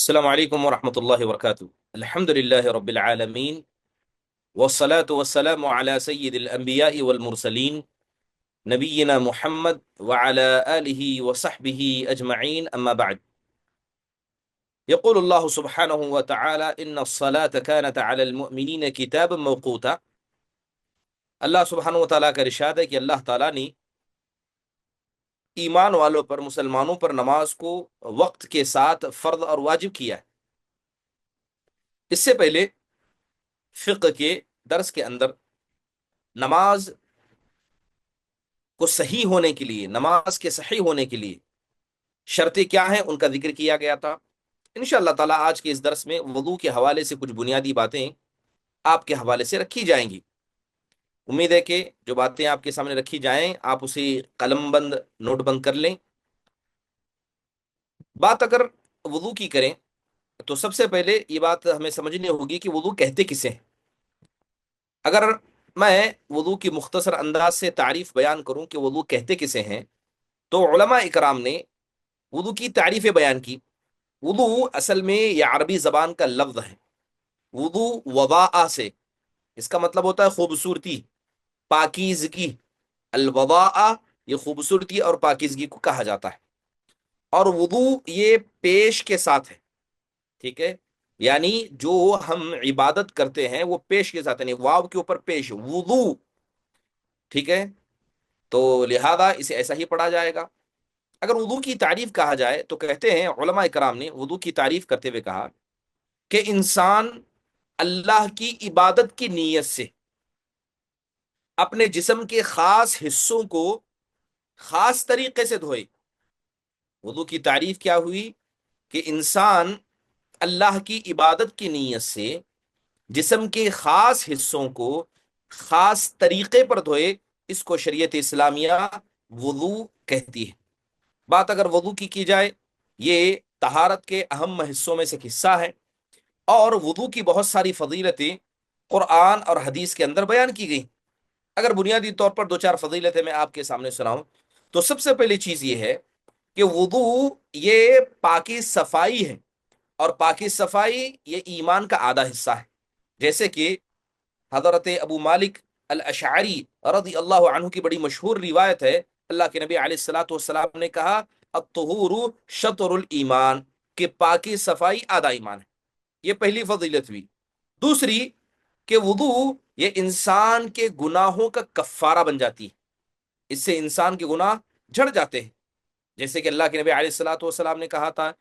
السلام علیکم ورحمۃ اللہ وبرکاتہ۔ الحمد للہ رب العالمین، والصلاة والسلام على سید الانبیاء والمرسلین، نبینا محمد وعلى آلہ وصحبہ اجمعین، اما بعد۔ یقول اللہ سبحانہ وتعالی ان الصلاة كانت على المؤمنین کتابا موقوتا۔ اللہ سبحانہ وتعالی کا ارشاد ہے کہ اللہ تعالیٰ نے ایمان والوں پر، مسلمانوں پر نماز کو وقت کے ساتھ فرض اور واجب کیا ہے۔ اس سے پہلے فقہ کے درس کے اندر نماز کو صحیح ہونے کے لیے، نماز کے صحیح ہونے کے لیے شرطیں کیا ہیں ان کا ذکر کیا گیا تھا۔ انشاءاللہ تعالیٰ آج کے اس درس میں وضو کے حوالے سے کچھ بنیادی باتیں آپ کے حوالے سے رکھی جائیں گی۔ امید ہے کہ جو باتیں آپ کے سامنے رکھی جائیں آپ اسے قلم بند، نوٹ بند کر لیں۔ بات اگر وضو کی کریں تو سب سے پہلے یہ بات ہمیں سمجھنی ہوگی کہ وضو کہتے کسے ہیں۔ اگر میں وضو کی مختصر انداز سے تعریف بیان کروں کہ وضو کہتے کسے ہیں، تو علماء اکرام نے وضو کی تعریفیں بیان کی۔ وضو اصل میں یہ عربی زبان کا لفظ ہے۔ وضو وضاء سے، اس کا مطلب ہوتا ہے خوبصورتی، پاکیزگی۔ الوضاء یہ خوبصورتی اور پاکیزگی کو کہا جاتا ہے، اور وضو یہ پیش کے ساتھ ہے، ٹھیک ہے؟ یعنی جو ہم عبادت کرتے ہیں وہ پیش کے ساتھ، یعنی واو کے اوپر پیش، وضو، ٹھیک ہے؟ تو لہذا اسے ایسا ہی پڑھا جائے گا۔ اگر وضو کی تعریف کہا جائے تو کہتے ہیں علماء کرام نے وضو کی تعریف کرتے ہوئے کہا کہ انسان اللہ کی عبادت کی نیت سے اپنے جسم کے خاص حصوں کو خاص طریقے سے دھوئے۔ وضو کی تعریف کیا ہوئی کہ انسان اللہ کی عبادت کی نیت سے جسم کے خاص حصوں کو خاص طریقے پر دھوئے، اس کو شریعت اسلامیہ وضو کہتی ہے۔ بات اگر وضو کی جائے، یہ طہارت کے اہم حصوں میں سے ایک حصہ ہے، اور وضو کی بہت ساری فضیلتیں قرآن اور حدیث کے اندر بیان کی گئی۔ اگر بنیادی طور پر دو چار فضیلتیں میں آپ کے سامنے سناؤں تو سب سے پہلی چیز یہ ہے کہ وضو یہ پاکی صفائی ہے، اور پاکی صفائی یہ ایمان کا آدھا حصہ ہے۔ جیسے کہ حضرت ابو مالک الاشعری رضی اللہ عنہ کی بڑی مشہور روایت ہے، اللہ کے نبی علیہ الصلوۃ والسلام نے کہا الطہور شطر الایمان، کہ پاکی صفائی آدھا ایمان ہے۔ یہ پہلی فضیلت ہوئی۔ دوسری کہ وضو یہ انسان کے گناہوں کا کفارہ بن جاتی ہے، اس سے انسان کے گناہ جھڑ جاتے ہیں۔ جیسے کہ اللہ کے نبی علیہ الصلوۃ والسلام نے کہا تھا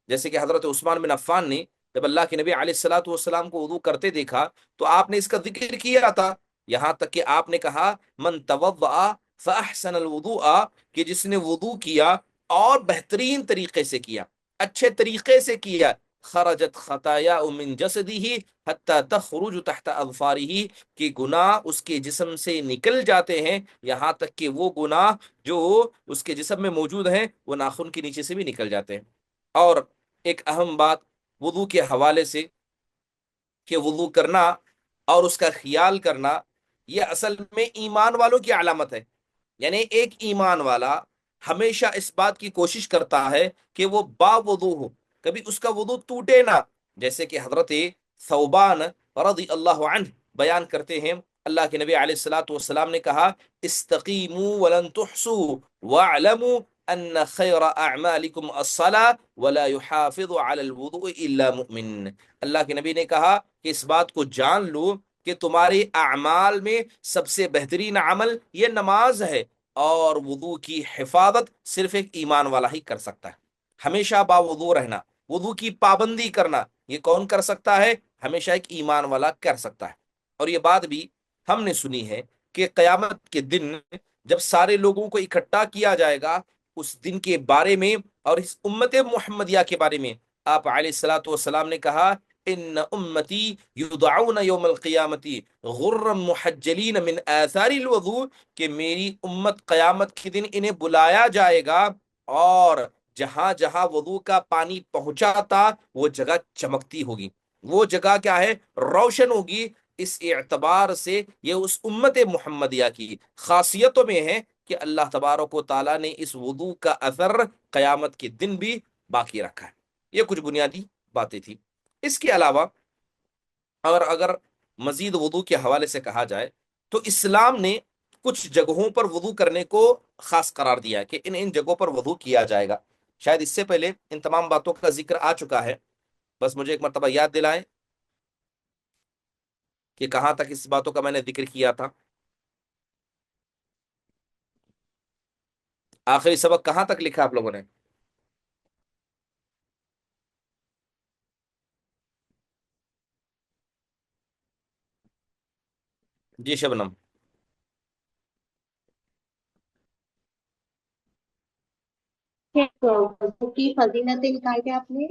جیسے کہ حضرت عثمان بن عفان نے جب اللہ کے نبی علیہ الصلوۃ والسلام کو وضو کرتے دیکھا تو آپ نے اس کا ذکر کیا تھا، یہاں تک کہ آپ نے کہا من توضأ فاحسن الوضوء، کہ جس نے وضو کیا اور بہترین طریقے سے کیا، اچھے طریقے سے کیا، خرجت خطایا من جسدہ حتی تخرج تحت اظفارہ، کہ گناہ اس کے جسم سے نکل جاتے ہیں، یہاں تک کہ وہ گناہ جو اس کے جسم میں موجود ہیں وہ ناخن کے نیچے سے بھی نکل جاتے ہیں۔ اور ایک اہم بات وضو کے حوالے سے کہ وضو کرنا اور اس کا خیال کرنا یہ اصل میں ایمان والوں کی علامت ہے۔ یعنی ایک ایمان والا ہمیشہ اس بات کی کوشش کرتا ہے کہ وہ با وضو ہو، کبھی اس کا وضو ٹوٹے نہ۔ جیسے کہ حضرت ثوبان رضی اللہ عنہ بیان کرتے ہیں، اللہ کے نبی علیہ الصلوۃ والسلام نے کہا استقیموا ولن تحصوا واعلموا ان خیر اعمالکم الصلاۃ ولا يحافظ على الوضوء الا مؤمن۔ اللہ کے نبی نے کہا کہ اس بات کو جان لو کہ تمہارے اعمال میں سب سے بہترین عمل یہ نماز ہے، اور وضو کی حفاظت صرف ایک ایمان والا ہی کر سکتا ہے۔ ہمیشہ باوضو رہنا، وضو کی پابندی کرنا، یہ کون کر سکتا ہے؟ ہمیشہ ایک ایمان والا کر سکتا ہے۔ اور یہ بات بھی ہم نے سنی ہے کہ قیامت کے دن جب سارے لوگوں کو اکٹھا کیا جائے گا، اس دن کے بارے میں اور اس امت محمدیہ کے بارے میں آپ علیہ الصلوۃ والسلام نے کہا ان امتی یدعون یوم القیامت غرا محجلین من آثار الوضوء، کہ میری امت قیامت کے دن انہیں بلایا جائے گا، اور جہاں جہاں وضو کا پانی پہنچا تھا وہ جگہ چمکتی ہوگی، وہ جگہ کیا ہے؟ روشن ہوگی۔ اس اعتبار سے یہ اس امت محمدیہ کی خاصیتوں میں ہے کہ اللہ تبارک و تعالیٰ نے اس وضو کا اثر قیامت کے دن بھی باقی رکھا ہے۔ یہ کچھ بنیادی باتیں تھی. اس کے علاوہ اور اگر مزید وضو کے حوالے سے کہا جائے تو اسلام نے کچھ جگہوں پر وضو کرنے کو خاص قرار دیا ہے کہ ان ان جگہوں پر وضو کیا جائے گا. شاید اس سے پہلے ان تمام باتوں کا ذکر آ چکا ہے، بس مجھے ایک مرتبہ یاد دلائیں کہ کہاں تک اس باتوں کا میں نے ذکر کیا تھا. آخری سبق کہاں تک لکھا آپ لوگوں نے؟ جی شبنم. وضو کی فضیلتیں نکال کے آپ نے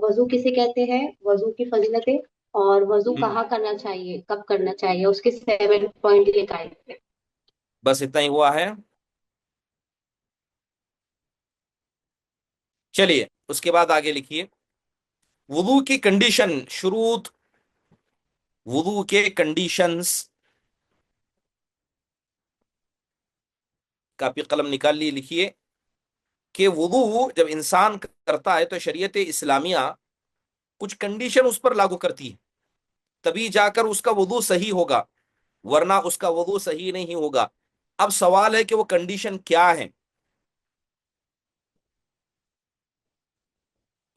وضو کسے کہتے ہیں، وضو کی فضیلتیں، اور وضو ہم، کہاں کرنا چاہیے، کب کرنا چاہیے، اس کے 7 پوائنٹ نکالے تھے۔ بس اتنا ہی ہوا ہے. چلیے اس کے بعد آگے لکھیے وضو کی کنڈیشن، شروط، وضو کے کنڈیشنز. کاپی قلم نکال لی، لکھیے کہ وضو جب انسان کرتا ہے تو شریعت اسلامیہ کچھ کنڈیشن اس پر لاگو کرتی ہے، تبھی جا کر اس کا وضو صحیح ہوگا، ورنہ اس کا وضو صحیح نہیں ہوگا. اب سوال ہے کہ وہ کنڈیشن کیا ہے.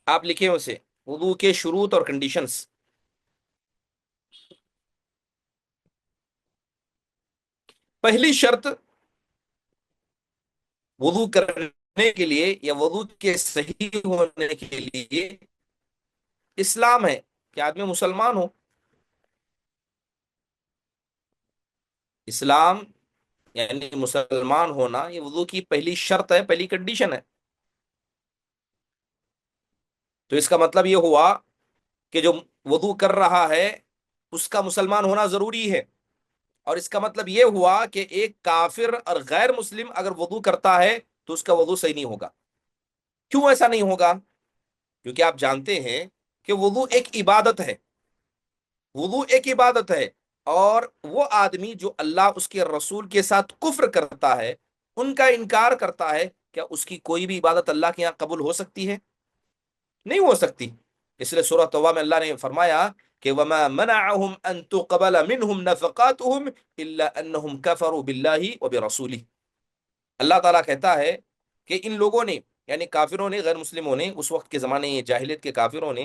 آپ لکھیں اسے، وضو کے شروط اور کنڈیشنز. پہلی شرط وضو کرنے کے لیے یا وضو کے صحیح ہونے کے لیے اسلام ہے کہ آدمی مسلمان ہو. اسلام یعنی مسلمان ہونا، یہ وضو کی پہلی شرط ہے، پہلی کنڈیشن ہے. تو اس کا مطلب یہ ہوا کہ جو وضو کر رہا ہے اس کا مسلمان ہونا ضروری ہے. اور اس کا مطلب یہ ہوا کہ ایک کافر اور غیر مسلم اگر وضو کرتا ہے تو اس کا وضو صحیح نہیں ہوگا. کیوں ایسا نہیں ہوگا؟ کیونکہ آپ جانتے ہیں کہ وضو ایک عبادت ہے. وضو ایک عبادت ہے، اور وہ آدمی جو اللہ اس کے رسول کے ساتھ کفر کرتا ہے، ان کا انکار کرتا ہے، کیا اس کی کوئی بھی عبادت اللہ کے یہاں قبول ہو سکتی ہے؟ نہیں ہو سکتی. اس لیے سورہ توبہ میں اللہ نے فرمایا کہ وما منعهم ان تقبل منهم نفقاتهم الا انهم كفروا بالله وبرسوله. اللہ تعالیٰ کہتا ہے کہ ان لوگوں نے، یعنی کافروں نے، غیر مسلموں نے، اس وقت کے زمانے جاہلیت کے کافروں نے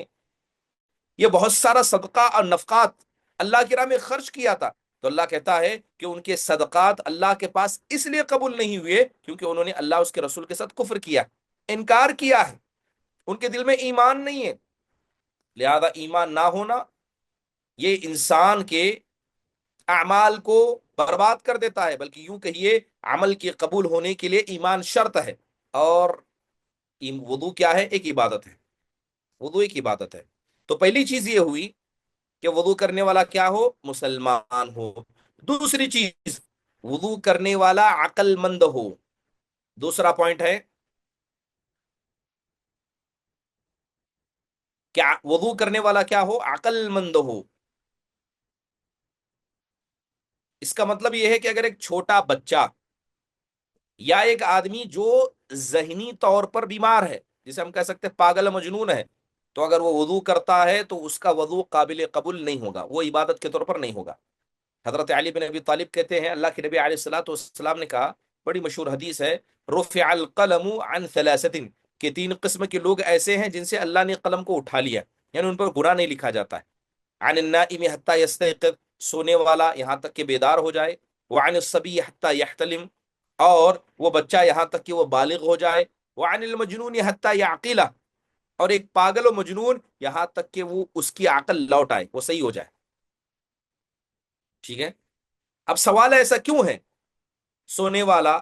یہ بہت سارا صدقہ اور نفقات اللہ کی راہ میں خرچ کیا تھا. تو اللہ کہتا ہے کہ ان کے صدقات اللہ کے پاس اس لیے قبول نہیں ہوئے کیونکہ انہوں نے اللہ اس کے رسول کے ساتھ کفر کیا، انکار کیا ہے، ان کے دل میں ایمان نہیں ہے. لہذا ایمان نہ ہونا یہ انسان کے اعمال کو برباد کر دیتا ہے، بلکہ یوں کہیے عمل کے قبول ہونے کے لیے ایمان شرط ہے. اور وضو کیا ہے؟ ایک عبادت ہے. وضو ایک عبادت ہے. تو پہلی چیز یہ ہوئی کہ وضو کرنے والا کیا ہو؟ مسلمان ہو. دوسری چیز، وضو کرنے والا عقل مند ہو. دوسرا پوائنٹ ہے کہ وضو کرنے والا کیا ہو؟ عقل مند ہو. اس کا مطلب یہ ہے کہ اگر ایک چھوٹا بچہ یا ایک آدمی جو ذہنی طور پر بیمار ہے، جسے ہم کہہ سکتے ہیں پاگل مجنون ہے، تو اگر وہ وضو کرتا ہے تو اس کا وضو قابل قبول نہیں ہوگا، وہ عبادت کے طور پر نہیں ہوگا. حضرت علی بن ابی طالب کہتے ہیں اللہ کے نبی علیہ الصلوۃ والسلام نے کہا، بڑی مشہور حدیث ہے، رفع القلم عن ثلاثه، کہ 3 قسم کے لوگ ایسے ہیں جن سے اللہ نے قلم کو اٹھا لیا، یعنی ان پر گناہ نہیں لکھا جاتا ہے. عن النائم حتى يستيقظ، سونے والا یہاں تک کہ بیدار ہو جائے. وعن الصبي حتى يحتلم، اور وہ بچہ یہاں تک کہ وہ بالغ ہو جائے. وعن المجنون حتى يعقل، اور ایک پاگل و مجنون یہاں تک کہ وہ اس کی عقل لوٹ آئے، وہ صحیح ہو جائے. ٹھیک ہے. اب سوال ہے ایسا کیوں ہے؟ سونے والا،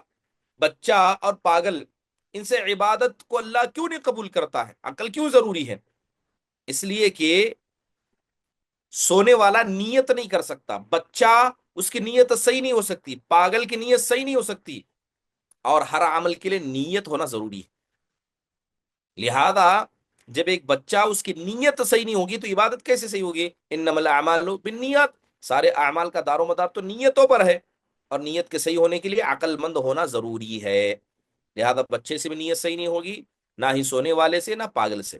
بچہ اور پاگل، ان سے عبادت کو اللہ کیوں نہیں قبول کرتا ہے؟ عقل کیوں ضروری ہے؟ اس لیے کہ سونے والا نیت نہیں کر سکتا، بچہ اس کی نیت صحیح نہیں ہو سکتی، پاگل کی نیت صحیح نہیں ہو سکتی، اور ہر عمل کے لیے نیت ہونا ضروری ہے. لہذا جب ایک بچہ، اس کی نیت صحیح نہیں ہوگی تو عبادت کیسے صحیح ہوگی؟ انما الاعمال بالنیات، سارے اعمال کا دار و مدار تو نیتوں پر ہے، اور نیت کے صحیح ہونے کے لیے عقل مند ہونا ضروری ہے. لہذا بچے سے بھی نیت صحیح نہیں ہوگی، نہ ہی سونے والے سے، نہ پاگل سے.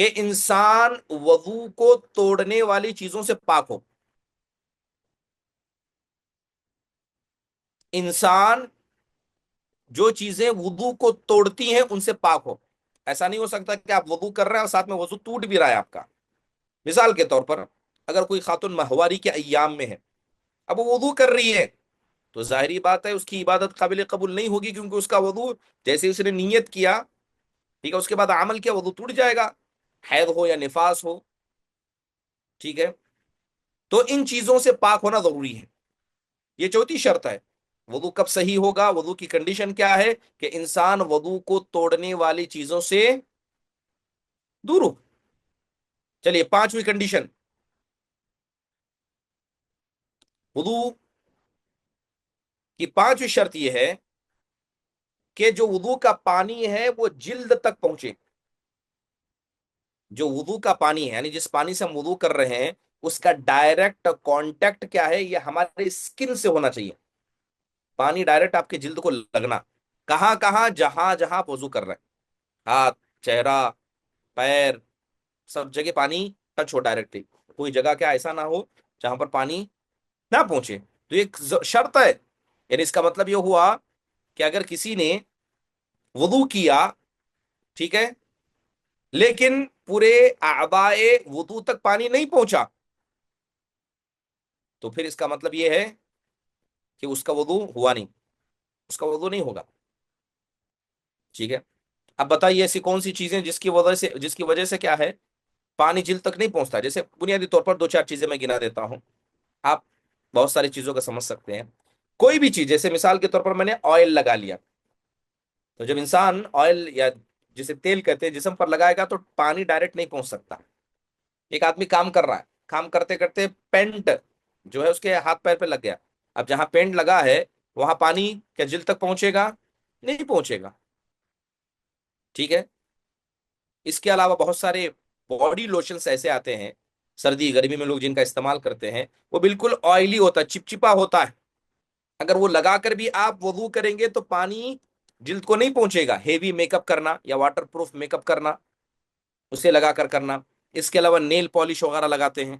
کہ انسان وضو کو توڑنے والی چیزوں سے پاک ہو. انسان جو چیزیں وضو کو توڑتی ہیں ان سے پاک ہو. ایسا نہیں ہو سکتا کہ آپ وضو کر رہے ہیں اور ساتھ میں وضو ٹوٹ بھی رہا ہے آپ کا. مثال کے طور پر اگر کوئی خاتون ماہواری کے ایام میں ہے، اب وہ وضو کر رہی ہے، تو ظاہری بات ہے اس کی عبادت قابل قبول نہیں ہوگی، کیونکہ اس کا وضو جیسے اس نے نیت کیا، ٹھیک ہے، اس کے بعد عمل کیا، وضو ٹوٹ جائے گا، حیض ہو یا نفاس ہو. ٹھیک ہے، تو ان چیزوں سے پاک ہونا ضروری ہے. یہ چوتھی شرط ہے. وضو کب صحیح ہوگا؟ وضو کی کنڈیشن کیا ہے؟ کہ انسان وضو کو توڑنے والی چیزوں سے دور ہو. چلیے پانچویں کنڈیشن، وضو کی پانچویں شرط یہ ہے کہ جو وضو کا پانی ہے وہ جلد تک پہنچے. جو وضو کا پانی ہے، یعنی جس پانی سے ہم وضو کر رہے ہیں، اس کا ڈائریکٹ کانٹیکٹ کیا ہے؟ یہ ہمارے اسکن سے ہونا چاہیے. پانی ڈائریکٹ آپ کے جلد کو لگنا. کہاں کہاں؟ جہاں جہاں آپ وضو کر رہے ہیں، ہاتھ، چہرہ، پیر، سب جگہ پانی ٹچ ہو ڈائریکٹلی. کوئی جگہ کیا ایسا نہ ہو جہاں پر پانی نہ پہنچے. تو ایک شرط ہے. یعنی اس کا مطلب یہ ہوا کہ اگر کسی نے وضو کیا، ٹھیک ہے، لیکن پورے اعضاء وضو تک پانی نہیں پہنچا، تو پھر اس کا مطلب یہ ہے کہ اس کا وضو ہوا نہیں، اس کا وضو نہیں ہوگا. ٹھیک ہے، اب بتائیے ایسی کون سی چیزیں جس کی وجہ سے کیا ہے پانی جلد تک نہیں پہنچتا. جیسے بنیادی طور پر دو چار چیزیں میں گنا دیتا ہوں، آپ بہت ساری چیزوں کا سمجھ سکتے ہیں. کوئی بھی چیز، جیسے مثال کے طور پر میں نے آئل لگا لیا، تو جب انسان آئل یا جسے تیل کہتے ہیں جسم پر لگائے گا تو پانی ڈائریکٹ نہیں پہنچ سکتا. ایک آدمی کام کر رہا ہے، کام کرتے کرتے پینٹ جو ہے اس کے ہاتھ پیر پہ لگ گیا. اب جہاں پینٹ لگا ہے وہاں پانی کیا جلد تک پہنچے گا؟ نہیں پہنچے گا. ٹھیک ہے، اس کے علاوہ بہت سارے باڈی لوشنس ایسے آتے ہیں سردی گرمی میں لوگ جن کا استعمال کرتے ہیں، وہ بالکل آئلی ہوتا ہے، چپچپا ہوتا ہے. اگر وہ لگا کر بھی آپ وضو کریں گے تو پانی جلد کو نہیں پہنچے گا. ہیوی میک اپ کرنا یا واٹر پروف میک اپ کرنا، اسے لگا کر کرنا. اس کے علاوہ نیل پالش وغیرہ لگاتے ہیں.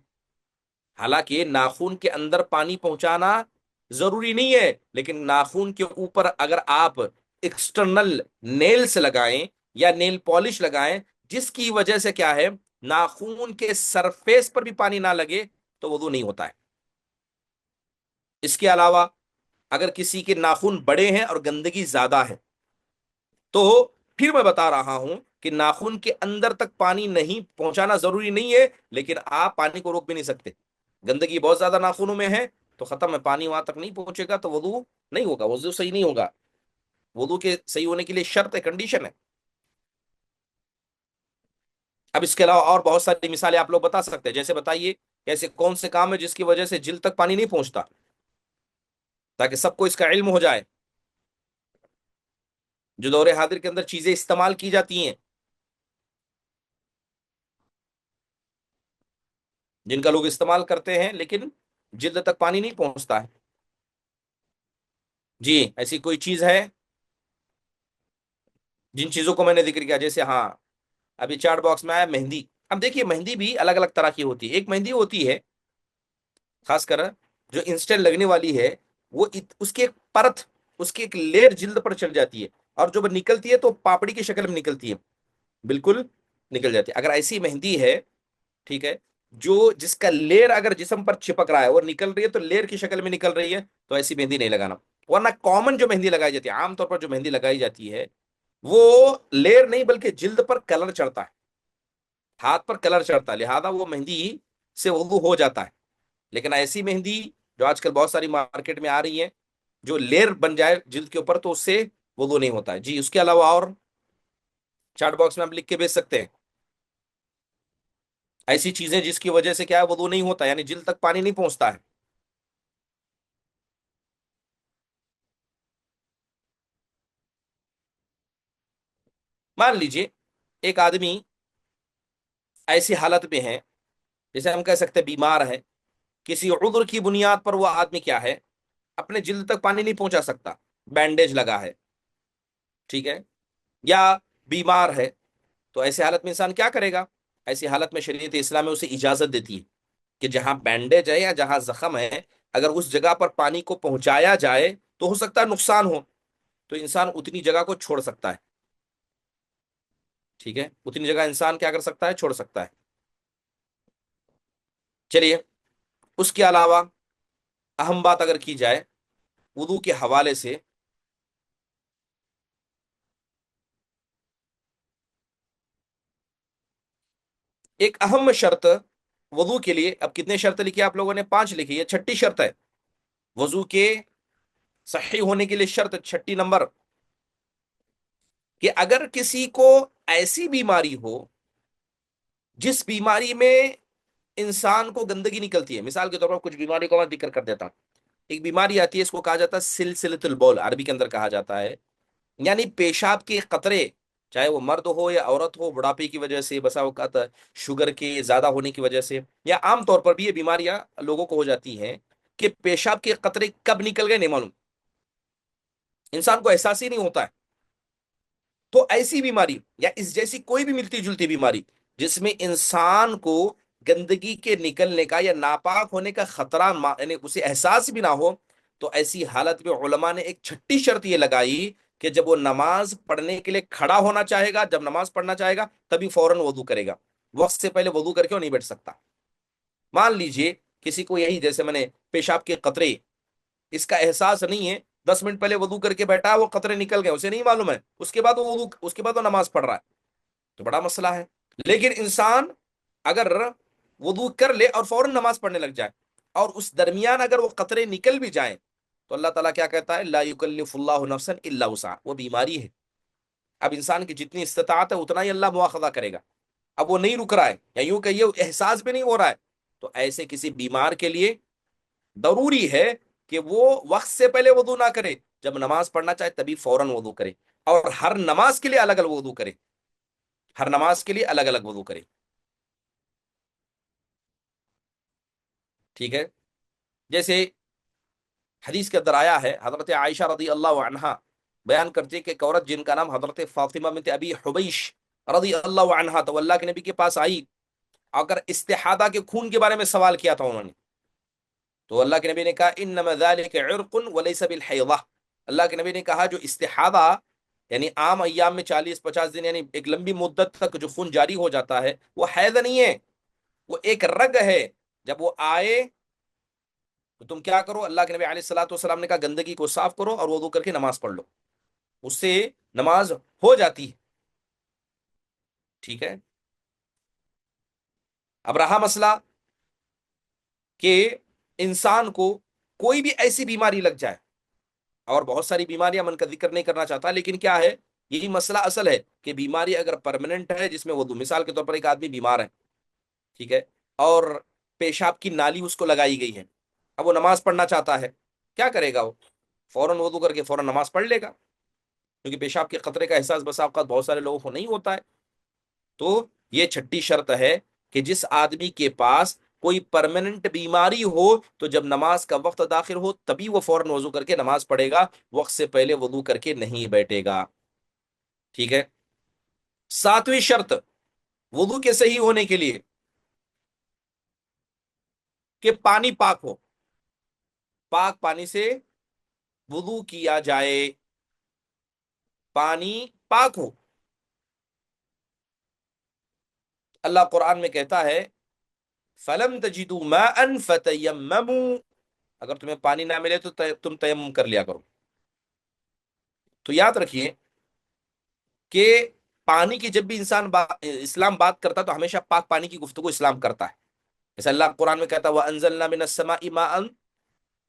حالانکہ ناخون کے اندر پانی پہنچانا ضروری نہیں ہے، لیکن ناخون کے اوپر اگر آپ ایکسٹرنل نیلز لگائیں یا نیل پالش لگائیں جس کی وجہ سے کیا ہے ناخون کے سرفیس پر بھی پانی نہ لگے، تو وضو نہیں ہوتا ہے. اس کے علاوہ اگر کسی کے ناخن بڑے ہیں اور گندگی زیادہ ہے، تو پھر میں بتا رہا ہوں کہ ناخن کے اندر تک پانی نہیں پہنچانا ضروری نہیں ہے، لیکن آپ پانی کو روک بھی نہیں سکتے. گندگی بہت زیادہ ناخنوں میں ہے تو ختم ہے، پانی وہاں تک نہیں پہنچے گا تو وضو نہیں ہوگا، وضو صحیح نہیں ہوگا. وضو کے صحیح ہونے کے لیے شرط ہے، کنڈیشن ہے. اب اس کے علاوہ اور بہت ساری مثالیں آپ لوگ بتا سکتے ہیں. جیسے بتائیے ایسے کون سے کام ہے جس کی وجہ سے جلد تک پانی نہیں پہنچتا، تاکہ سب کو اس کا علم ہو جائے. جو دور حاضر کے اندر چیزیں استعمال کی جاتی ہیں، جن کا لوگ استعمال کرتے ہیں لیکن جلد تک پانی نہیں پہنچتا ہے. جی ایسی کوئی چیز ہے جن چیزوں کو میں نے ذکر کیا؟ جیسے ہاں ابھی چارٹ باکس میں آیا مہندی. اب دیکھیے مہندی بھی الگ الگ طرح کی ہوتی ہے. ایک مہندی ہوتی ہے خاص کر جو انسٹنٹ لگنے والی ہے، وہ اس کی ایک پرت، اس کی ایک لیئر جلد پر چڑھ جاتی ہے، اور جو نکلتی ہے تو پاپڑی کی شکل میں نکلتی ہے، بالکل نکل جاتی ہے. اگر ایسی مہندی ہے، ٹھیک ہے، جس کا لیئر اگر جسم پر چپک رہا ہے اور نکل رہی ہے تو لیئر کی شکل میں نکل رہی ہے، تو ایسی مہندی نہیں لگانا. ورنہ کامن جو مہندی لگائی جاتی ہے، عام طور پر جو مہندی لگائی جاتی ہے، وہ لیئر نہیں بلکہ جلد پر کلر چڑھتا ہے، ہاتھ پر کلر چڑھتا ہے، لہذا وہ مہندی سے وضو ہو جاتا ہے. لیکن ایسی مہندی جو آج کل بہت ساری مارکیٹ میں آ رہی ہے، جو لیئر بن جائے جلد کے اوپر، تو اس سے وضو نہیں ہوتا ہے. جی اس کے علاوہ اور چارٹ باکس میں آپ لکھ کے بھیج سکتے ہیں ایسی چیزیں جس کی وجہ سے کیا ہے وضو نہیں ہوتا، یعنی جلد تک پانی نہیں پہنچتا ہے. مان لیجئے ایک آدمی ایسی حالت میں ہے، جیسے ہم کہہ سکتے ہیں بیمار ہے، کسی عذر کی بنیاد پر وہ آدمی کیا ہے اپنے جلد تک پانی نہیں پہنچا سکتا، بینڈیج لگا ہے، ٹھیک ہے، یا بیمار ہے. تو ایسے حالت میں انسان کیا کرے گا؟ ایسی حالت میں شریعت اسلام میں اسے اجازت دیتی ہے کہ جہاں بینڈیج ہے یا جہاں زخم ہے، اگر اس جگہ پر پانی کو پہنچایا جائے تو ہو سکتا ہے نقصان ہو، تو انسان اتنی جگہ کو چھوڑ سکتا ہے. ٹھیک ہے، اتنی جگہ انسان کیا کر سکتا ہے، چھوڑ سکتا ہے. چلیے، اس کے علاوہ اہم بات اگر کی جائے وضو کے حوالے سے، ایک اہم شرط وضو کے لیے، اب کتنے شرط لکھی آپ لوگوں نے؟ 5 لکھی ہے، چھٹی شرط ہے وضو کے صحیح ہونے کے لیے. شرط چھٹی نمبر، کہ اگر کسی کو ایسی بیماری ہو جس بیماری میں انسان کو گندگی نکلتی ہے، مثال کے طور پر کچھ بیماری کو میں ذکر کر دیتا ہوں. ایک بیماری آتی ہے، اس کو کہا جاتا ہے سلسلۃ البول، عربی کے اندر کہا جاتا ہے، یعنی پیشاب کے قطرے، چاہے وہ مرد ہو یا عورت ہو، بڑھاپے کی وجہ سے، بسا اوقات شوگر کے زیادہ ہونے کی وجہ سے، یا عام طور پر بھی یہ بیماریاں لوگوں کو ہو جاتی ہیں کہ پیشاب کے قطرے کب نکل گئے نہیں معلوم، انسان کو احساس ہی نہیں ہوتا ہے. تو ایسی بیماری یا اس جیسی کوئی بھی ملتی جلتی بیماری جس میں انسان کو گندگی کے نکلنے کا یا ناپاک ہونے کا خطرہ یعنی اسے احساس بھی نہ ہو، تو ایسی حالت میں علماء نے ایک چھٹی شرط یہ لگائی کہ جب وہ نماز پڑھنے کے لیے کھڑا ہونا چاہے گا، جب نماز پڑھنا چاہے گا تبھی فوراً وضو کرے گا، وقت سے پہلے وضو کر کے وہ نہیں بیٹھ سکتا. مان لیجئے کسی کو یہی جیسے میں نے پیشاب کے قطرے، اس کا احساس نہیں ہے، 10 منٹ پہلے وضو کر کے بیٹھا ہے، وہ قطرے نکل گئے، اسے نہیں معلوم ہے، اس کے بعد وہ وضو، اس کے بعد وہ نماز پڑھ رہا ہے، تو بڑا مسئلہ ہے. لیکن انسان اگر وضو کر لے اور فوراً نماز پڑھنے لگ جائے، اور اس درمیان اگر وہ قطرے نکل بھی جائیں، تو اللہ تعالیٰ کیا کہتا ہے، لا یکلف اللہ نفسا الا وسعها، وہ بیماری ہے، اب انسان کی جتنی استطاعت ہے اتنا ہی اللہ مواخذہ کرے گا. اب وہ نہیں رک رہا ہے، یا یوں کہیے احساس بھی نہیں ہو رہا ہے، تو ایسے کسی بیمار کے لیے ضروری ہے کہ وہ وقت سے پہلے وضو نہ کرے، جب نماز پڑھنا چاہے تبھی فوراً وضو کرے، اور ہر نماز کے لیے الگ الگ وضو کرے، ہر نماز کے لیے الگ الگ وضو کرے. ٹھیک ہے، جیسے حدیث کے اندر آیا ہے، حضرت عائشہ رضی اللہ عنہا بیان کرتی ہے کہ ایک عورت جن کا نام حضرت فاطمہ بنت ابی حبیش رضی اللہ عنہا، تو اللہ کے نبی کے پاس آئی، اگر استحاضہ کے خون کے بارے میں سوال کیا تھا انہوں نے، تو اللہ کے نبی نے کہا انما ذلك عرق وليس بالحیضہ. اللہ کے نبی نے کہا جو استحاضہ یعنی عام ایام میں 40-50 دن یعنی ایک لمبی مدت تک جو خون جاری ہو جاتا ہے، وہ حیض نہیں ہے، وہ ایک رگ ہے. جب وہ آئے تو تم کیا کرو، اللہ کے نبی علیہ الصلوۃ والسلام نے کہا گندگی کو صاف کرو اور وضو کر کے نماز پڑھ لو، اس سے نماز ہو جاتی ہے. ٹھیک ہے، اب رہا مسئلہ کہ انسان کو کوئی بھی ایسی بیماری لگ جائے، اور بہت ساری بیماریاں من کا ذکر نہیں کرنا چاہتا، لیکن کیا ہے، یہی مسئلہ اصل ہے کہ بیماری اگر پرماننٹ ہے جس میں وضو، مثال کے طور پر ایک آدمی بیمار ہے، ٹھیک ہے، اور پیشاب کی نالی اس کو لگائی گئی ہے، اب وہ نماز پڑھنا چاہتا ہے، کیا کرے گا وہ؟ فوراً وضو کر کے فوراً نماز پڑھ لے گا، کیونکہ پیشاب کے خطرے کا احساس بسا اوقات بہت سارے لوگوں کو نہیں ہوتا ہے. تو یہ چھٹی شرط ہے کہ جس آدمی کے پاس کوئی پرماننٹ بیماری ہو تو جب نماز کا وقت داخل ہو تبھی وہ فوراً وضو کر کے نماز پڑھے گا، وقت سے پہلے وضو کر کے نہیں بیٹھے گا. ٹھیک ہے، 7ویں شرط وضو کے صحیح ہونے کے لیے کہ پانی پاک ہو، پاک پانی سے وضو کیا جائے، پانی پاک ہو. اللہ قرآن میں کہتا ہے فَلَمْ تَجِدُوا مَاءً فَتَيَمَّمُوا، اگر تمہیں پانی نہ ملے تو تم تیمم کر لیا کرو. تو یاد رکھیے کہ پانی کی جب بھی انسان اسلام بات کرتا تو ہمیشہ پاک پانی کی گفتگو اسلام کرتا ہے. جیسے اللہ قرآن میں کہتا ہے وَأَنزَلْنَا مِنَ السَّمَاءِ مَاءً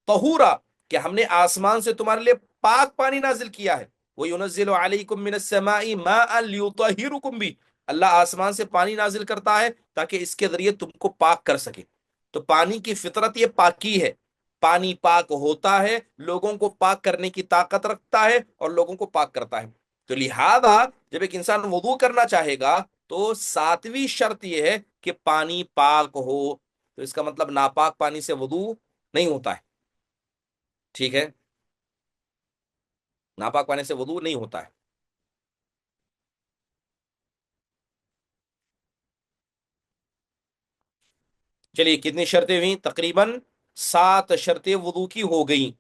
طَهُورًا، کہ ہم نے آسمان سے تمہارے لیے پاک پانی نازل کیا ہے. وَيُنَزِّلُ عَلَيْكُم مِّنَ السَّمَاءِ مَاءً لِيُطَهِّرُكُم بِهِ، اللہ آسمان سے پانی نازل کرتا ہے تاکہ اس کے ذریعے تم کو پاک کر سکے. تو پانی کی فطرت یہ پاکی ہے، پانی پاک ہوتا ہے، لوگوں کو پاک کرنے کی طاقت رکھتا ہے اور لوگوں کو پاک کرتا ہے. تو لہذا جب ایک انسان وضو کرنا چاہے گا تو 7ویں شرط یہ ہے کہ پانی پاک ہو. تو اس کا مطلب ناپاک پانی سے وضو نہیں ہوتا ہے. ٹھیک ہے، ناپاک پانی سے وضو نہیں ہوتا ہے. چلیے کتنی شرطیں ہوئی؟ تقریباً 7 شرطیں وضو کی ہو گئی.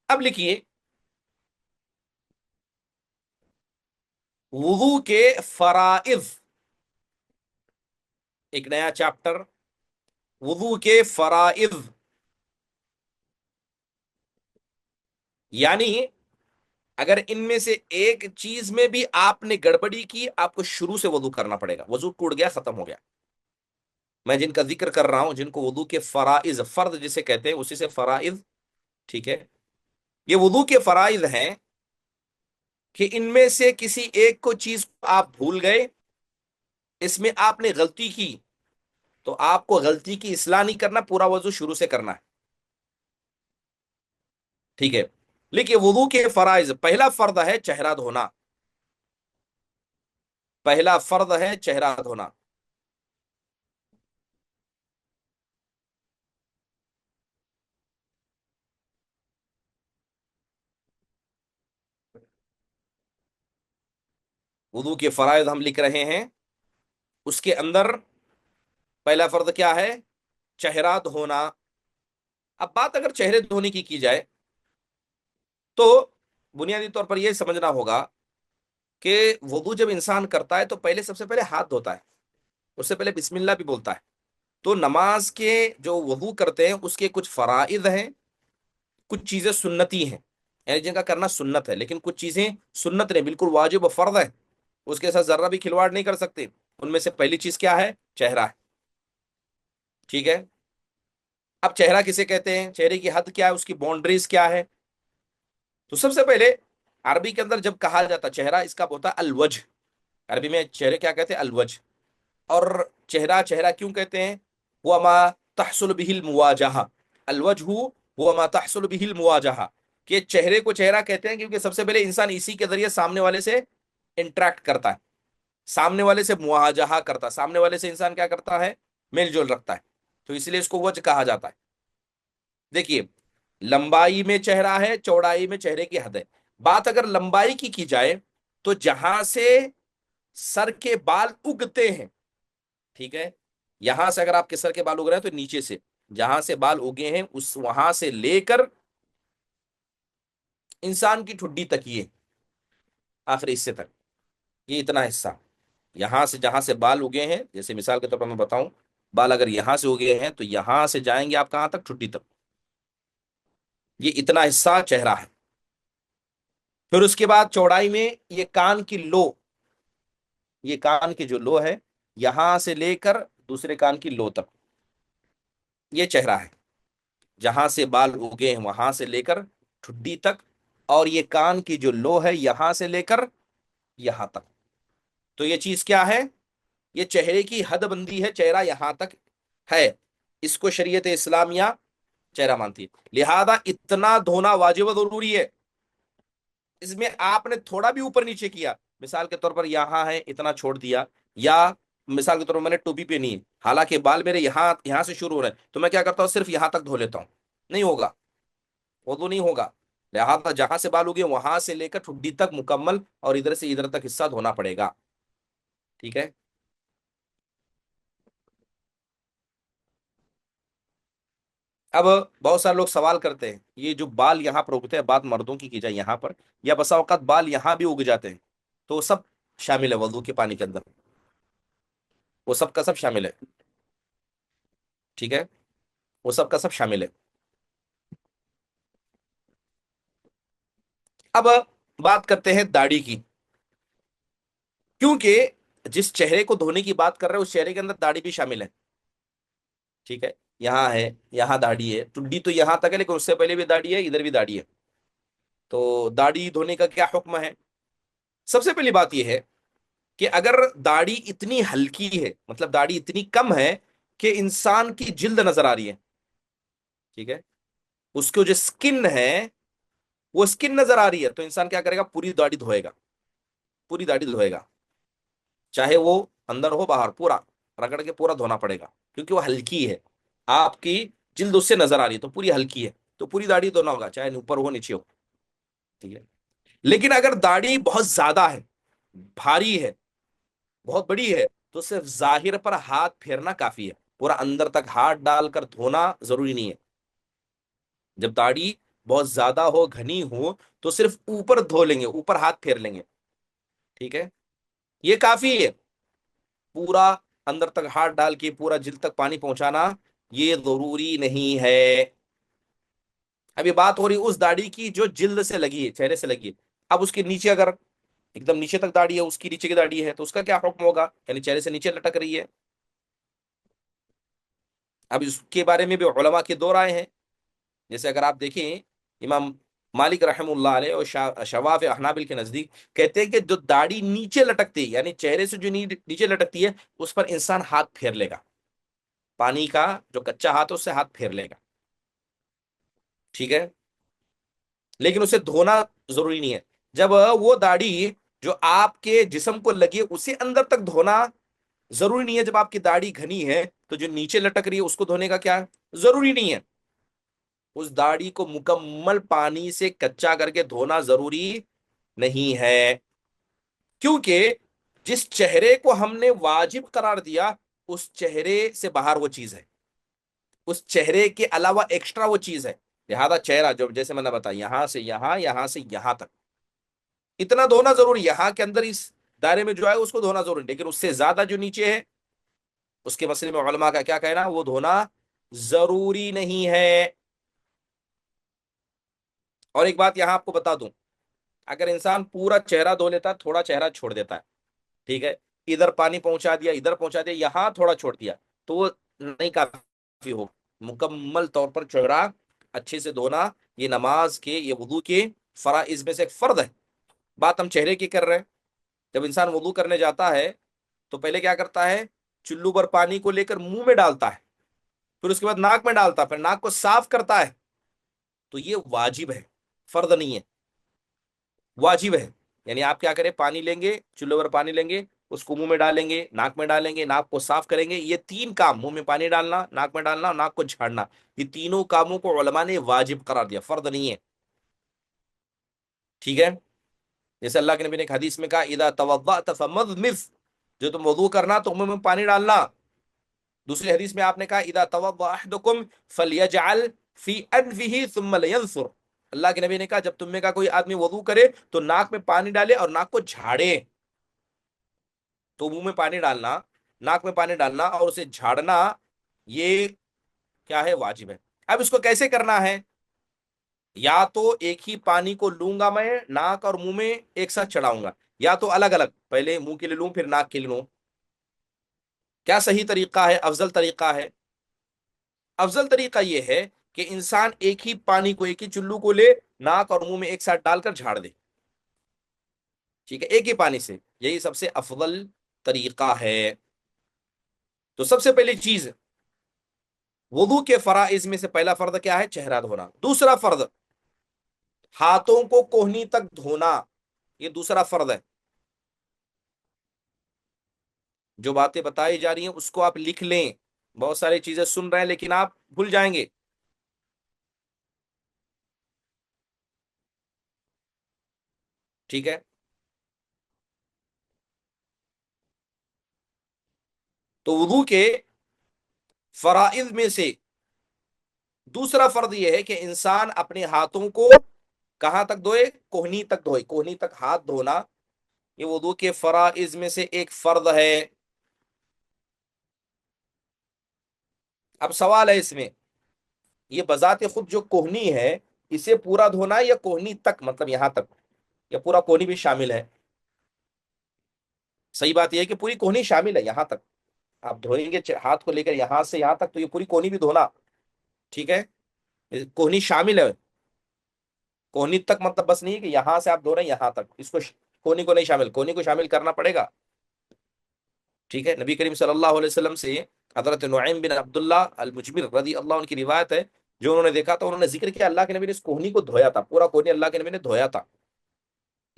اب لکھیے وضو کے فرائض، ایک نیا چیپٹر، وضو کے فرائض. یعنی اگر ان میں سے ایک چیز میں بھی آپ نے گڑبڑی کی، آپ کو شروع سے وضو کرنا پڑے گا. وضو ٹوٹ گیا، ختم ہو گیا. میں جن کا ذکر کر رہا ہوں، جن کو وضو کے فرائض، فرض جسے کہتے ہیں اسی سے فرائض، ٹھیک ہے، یہ وضو کے فرائض ہیں کہ ان میں سے کسی ایک کو چیز آپ بھول گئے، اس میں آپ نے غلطی کی، تو آپ کو غلطی کی اصلاح نہیں کرنا، پورا وضو شروع سے کرنا ہے. ٹھیک ہے. لیکن وضو کے فرائض، پہلا فرض ہے چہرہ دھونا. پہلا فرض ہے چہرہ دھونا. وضو کے فرائض ہم لکھ رہے ہیں. اس کے اندر پہلا فرض کیا ہے؟ چہرہ دھونا. اب بات اگر چہرے دھونے کی جائے تو بنیادی طور پر یہ سمجھنا ہوگا کہ وضو جب انسان کرتا ہے تو پہلے سب سے پہلے ہاتھ دھوتا ہے، اس سے پہلے بسم اللہ بھی بولتا ہے. تو نماز کے جو وضو کرتے ہیں اس کے کچھ فرائض ہیں، کچھ چیزیں سنتی ہیں، یعنی جن کا کرنا سنت ہے، لیکن کچھ چیزیں سنت نہیں، بالکل واجب و فرض ہے، اس کے ساتھ ذرہ بھی کھلواڑ نہیں کر سکتے. ان میں سے پہلی چیز کیا ہے؟ چہرہ ہے. ٹھیک ہے. اب چہرہ کسے کہتے ہیں؟ چہرے کی حد کیا ہے؟ اس کی باؤنڈریز کیا ہے؟ تو سب سے پہلے عربی کے اندر جب کہا جاتا چہرہ، اس کا ہوتا ہے الوجھ. عربی میں چہرے کیا کہتے ہیں؟ الوجھ. اور چہرہ چہرہ کیوں کہتے ہیں؟ وہ ما تحصل به المواجہہ، الوجہ وہ ما تحصل به المواجہہ، کہ چہرے کو چہرہ کہتے ہیں کیونکہ سب سے پہلے انسان اسی کے ذریعے سامنے والے سے انٹریکٹ کرتا ہے، سامنے والے سے مواجہہ کرتا ہے، سامنے والے سے انسان کیا کرتا ہے؟ میل جول رکھتا ہے. تو اس لیے اس کو وجہ کہا جاتا ہے. دیکھیے لمبائی میں چہرہ ہے، چوڑائی میں چہرے کی حد ہے. بات اگر لمبائی کی جائے تو جہاں سے سر کے بال اگتے ہیں، ٹھیک ہے، یہاں سے اگر آپ کے سر کے بال اگ رہے ہیں تو نیچے سے جہاں سے بال اگے ہیں اس وہاں سے لے کر انسان کی ٹھڈی تک، یہ آخری حصے تک، یہ اتنا حصہ، یہاں سے جہاں سے بال اگے ہیں، جیسے مثال کے طور پر میں بتاؤں، بال اگر یہاں سے اگے ہیں تو یہاں سے جائیں گے آپ کہاں تک؟ ٹھڈی تک. یہ اتنا حصہ چہرہ ہے. پھر اس کے بعد چوڑائی میں یہ کان کی لو، یہ کان کی جو لو ہے یہاں سے لے کر دوسرے کان کی لو تک، یہ چہرہ ہے. جہاں سے بال اگے ہیں وہاں سے لے کر ٹھڈی تک، اور یہ کان کی جو لو ہے یہاں سے لے کر یہاں تک. تو یہ چیز کیا ہے؟ یہ چہرے کی حد بندی ہے، چہرہ یہاں تک ہے. اس کو شریعت اسلامیہ چہرہ مانتی ہے. لہذا اتنا دھونا واجب و ضروری ہے. اس میں آپ نے تھوڑا بھی اوپر نیچے کیا، مثال کے طور پر یہاں ہے اتنا چھوڑ دیا، یا مثال کے طور پر میں نے ٹوپی پہنی ہے حالانکہ بال میرے یہاں یہاں سے شروع ہو رہے ہیں، تو میں کیا کرتا ہوں؟ صرف یہاں تک دھو لیتا ہوں. نہیں ہوگا، وضو نہیں ہوگا. لہذا جہاں سے بال اگے وہاں سے لے کر ٹھڈی تک مکمل، اور ادھر سے ادھر تک حصہ دھونا پڑے گا. ٹھیک ہے. اب بہت سارے لوگ سوال کرتے ہیں یہ جو بال یہاں پر اگتے ہیں، بات مردوں کی جائے یہاں پر، یا بسا اوقات بال یہاں بھی اگ جاتے ہیں، تو وہ سب شامل ہے وضو کے پانی کے اندر، وہ سب کا سب شامل ہے. ٹھیک ہے، وہ سب کا سب شامل ہے. اب بات کرتے ہیں داڑھی کی، کیونکہ جس چہرے کو دھونے کی بات کر رہے ہیں اس چہرے کے اندر داڑھی بھی شامل ہے. ٹھیک ہے، یہاں ہے، یہاں داڑھی ہے، ٹڈی تو یہاں تک ہے لیکن اس سے پہلے بھی داڑھی ہے، ادھر بھی داڑھی ہے. تو داڑھی دھونے کا کیا حکم ہے؟ سب سے پہلی بات یہ ہے کہ اگر داڑھی اتنی ہلکی ہے، مطلب داڑھی اتنی کم ہے کہ انسان کی جلد نظر آ رہی ہے، ٹھیک ہے، اس کو جو سکن ہے وہ سکن نظر آ رہی ہے، تو انسان کیا کرے گا؟ پوری داڑھی دھوئے گا، پوری داڑھی دھوئے گا، چاہے وہ اندر ہو باہر، پورا رگڑ کے پورا دھونا پڑے گا، کیونکہ وہ ہلکی ہے، آپ کی جلد اس سے نظر آ رہی ہے تو پوری ہلکی ہے، تو پوری داڑھی دھونا ہوگا، چاہے اوپر ہو نیچے ہو. ٹھیک ہے. لیکن اگر داڑھی بہت زیادہ ہے، بھاری ہے، بہت بڑی ہے، تو صرف ظاہر پر ہاتھ پھیرنا کافی ہے، پورا اندر تک ہاتھ ڈال کر دھونا ضروری نہیں ہے. جب داڑھی بہت زیادہ ہو، گھنی ہو، تو صرف اوپر دھو لیں گے، اوپر ہاتھ پھیر لیں گے. ٹھیک ہے، یہ کافی ہے. پورا اندر تک ہاتھ ڈال کے پورا جلد تک پانی پہنچانا یہ ضروری نہیں ہے. ابھی بات ہو رہی اس داڑھی کی جو جلد سے لگی ہے، چہرے سے لگی ہے. اب اس کے نیچے اگر ایک دم نیچے تک داڑھی ہے، اس کی نیچے کی داڑھی ہے، تو اس کا کیا حکم ہوگا؟ یعنی چہرے سے نیچے لٹک رہی ہے. اب اس کے بارے میں بھی علماء کے دو رائے ہیں. جیسے اگر آپ دیکھیں امام مالک رحم اللہ علیہ اور شواف احنابل کے نزدیک کہتے ہیں کہ جو داڑھی نیچے لٹکتی ہے، یعنی چہرے سے جو نیچے لٹکتی ہے، اس پر انسان ہاتھ پھیر لے گا. پانی کا جو کچا ہاتھ ہے اس سے ہاتھ پھیر لے گا. ٹھیک ہے، لیکن اسے دھونا ضروری نہیں ہے. جب وہ داڑھی جو آپ کے جسم کو لگی ہے اسے اندر تک دھونا ضروری نہیں ہے. جب آپ کی داڑھی گھنی ہے تو جو نیچے لٹک رہی ہے اس کو دھونے کا کیا ضروری نہیں ہے. اس داڑھی کو مکمل پانی سے کچا کر کے دھونا ضروری نہیں ہے، کیونکہ جس چہرے کو ہم نے واجب قرار دیا اس چہرے سے باہر وہ چیز ہے، اس چہرے کے علاوہ ایکسٹرا وہ چیز ہے. لہذا چہرہ جو جیسے میں نے بتایا یہاں سے یہاں، یہاں سے یہاں تک اتنا دھونا ضروری. یہاں کے اندر اس دائرے میں جو ہے اس کو دھونا ضروری، لیکن اس سے زیادہ جو نیچے ہے اس کے مسئلے میں علماء کا کیا کہنا، وہ دھونا ضروری نہیں ہے. اور ایک بات یہاں آپ کو بتا دوں، اگر انسان پورا چہرہ دھو لیتا، تھوڑا چہرہ چھوڑ دیتا ہے، ٹھیک ہے، ادھر پانی پہنچا دیا، ادھر پہنچا دیا، یہاں تھوڑا چھوڑ دیا، تو وہ نہیں کافی ہو. مکمل طور پر چہرہ اچھے سے دھونا یہ نماز کے، یہ وضو کے فرائض میں سے ایک فرض ہے. بات ہم چہرے کی کر رہے ہیں. جب انسان وضو کرنے جاتا ہے تو پہلے کیا کرتا ہے؟ چلو پر پانی کو لے کر منہ میں ڈالتا ہے، پھر اس کے بعد ناک میں ڈالتا ہے، پھر ناک کو صاف کرتا ہے. تو یہ واجب ہے، فرض نہیں ہے، واجب ہے. یعنی آپ کیا کریں، پانی لیں گے، چولہے پر پانی لیں گے، اس کو منہ میں ڈالیں گے، ناک میں ڈالیں گے، ناک کو صاف کریں گے. یہ تین کام، منہ میں پانی ڈالنا، ناک میں ڈالنا، ناک کو جھاڑنا، یہ تینوں کاموں کو علماء نے واجب قرار دیا، فرض نہیں ہے. ٹھیک ہے، جیسے اللہ کے نبی نے ایک حدیث میں کہا اذا توضأت فمضمض، جو تم وضو کرنا تو منہ میں پانی ڈالنا. دوسری حدیث میں آپ نے کہا اذا توضأ احدکم فلیجعل فی انفہ ثم لینثر. اللہ کے نبی نے کہا جب تم میں کا کوئی آدمی وضو کرے تو ناک میں پانی ڈالے اور ناک کو جھاڑے. تو منہ میں پانی ڈالنا، ناک میں پانی ڈالنا اور اسے جھاڑنا یہ کیا ہے؟ واجب ہے. اب اس کو کیسے کرنا ہے؟ یا تو ایک ہی پانی کو لوں گا میں، ناک اور منہ میں ایک ساتھ چڑھاؤں گا، یا تو الگ الگ، پہلے منہ کے لیے لوں پھر ناک کے لیے لوں. کیا صحیح طریقہ ہے، افضل طریقہ ہے؟ افضل طریقہ یہ ہے کہ انسان ایک ہی پانی کو، ایک ہی چلو کو لے، ناک اور منہ میں ایک ساتھ ڈال کر جھاڑ دے. ٹھیک ہے، ایک ہی پانی سے، یہی سب سے افضل طریقہ ہے. تو سب سے پہلی چیز وضو کے فرائض میں سے پہلا فرض کیا ہے؟ چہرہ دھونا. دوسرا فرض ہاتھوں کو کوہنی تک دھونا، یہ دوسرا فرض ہے. جو باتیں بتائی جا رہی ہیں اس کو آپ لکھ لیں. بہت ساری چیزیں سن رہے ہیں لیکن آپ بھول جائیں گے. ٹھیک ہے، تو وضو کے فرائض میں سے دوسرا فرض یہ ہے کہ انسان اپنے ہاتھوں کو کہاں تک دھوئے؟ کوہنی تک دھوئے. کوہنی تک ہاتھ دھونا یہ وضو کے فرائض میں سے ایک فرض ہے. اب سوال ہے اس میں، یہ بذات خود جو کوہنی ہے اسے پورا دھونا ہے یا کوہنی تک، مطلب یہاں تک، یا پورا کوہنی بھی شامل ہے؟ صحیح بات یہ ہے کہ پوری کوہنی شامل ہے، یہاں تک آپ دھوئیں گے ہاتھ کو لے کر یہاں سے یہاں تک تو یہ پوری کونی بھی دھونا. ٹھیک ہے، کوہنی شامل ہے. کونی تک مطلب بس نہیں ہے کہ یہاں سے آپ دھو رہے ہیں یہاں تک، اس کو کونی کو نہیں شامل، کونی کو شامل کرنا پڑے گا. ٹھیک ہے، نبی کریم صلی اللہ علیہ وسلم سے حضرت نعیم بن عبداللہ المجمر رضی اللہ عنہ کی روایت ہے، جو انہوں نے دیکھا تو انہوں نے ذکر کیا اللہ کے نبی نے اس کوہنی کو دھویا تھا، پورا کوہنی اللہ کے نبی نے دھویا تھا.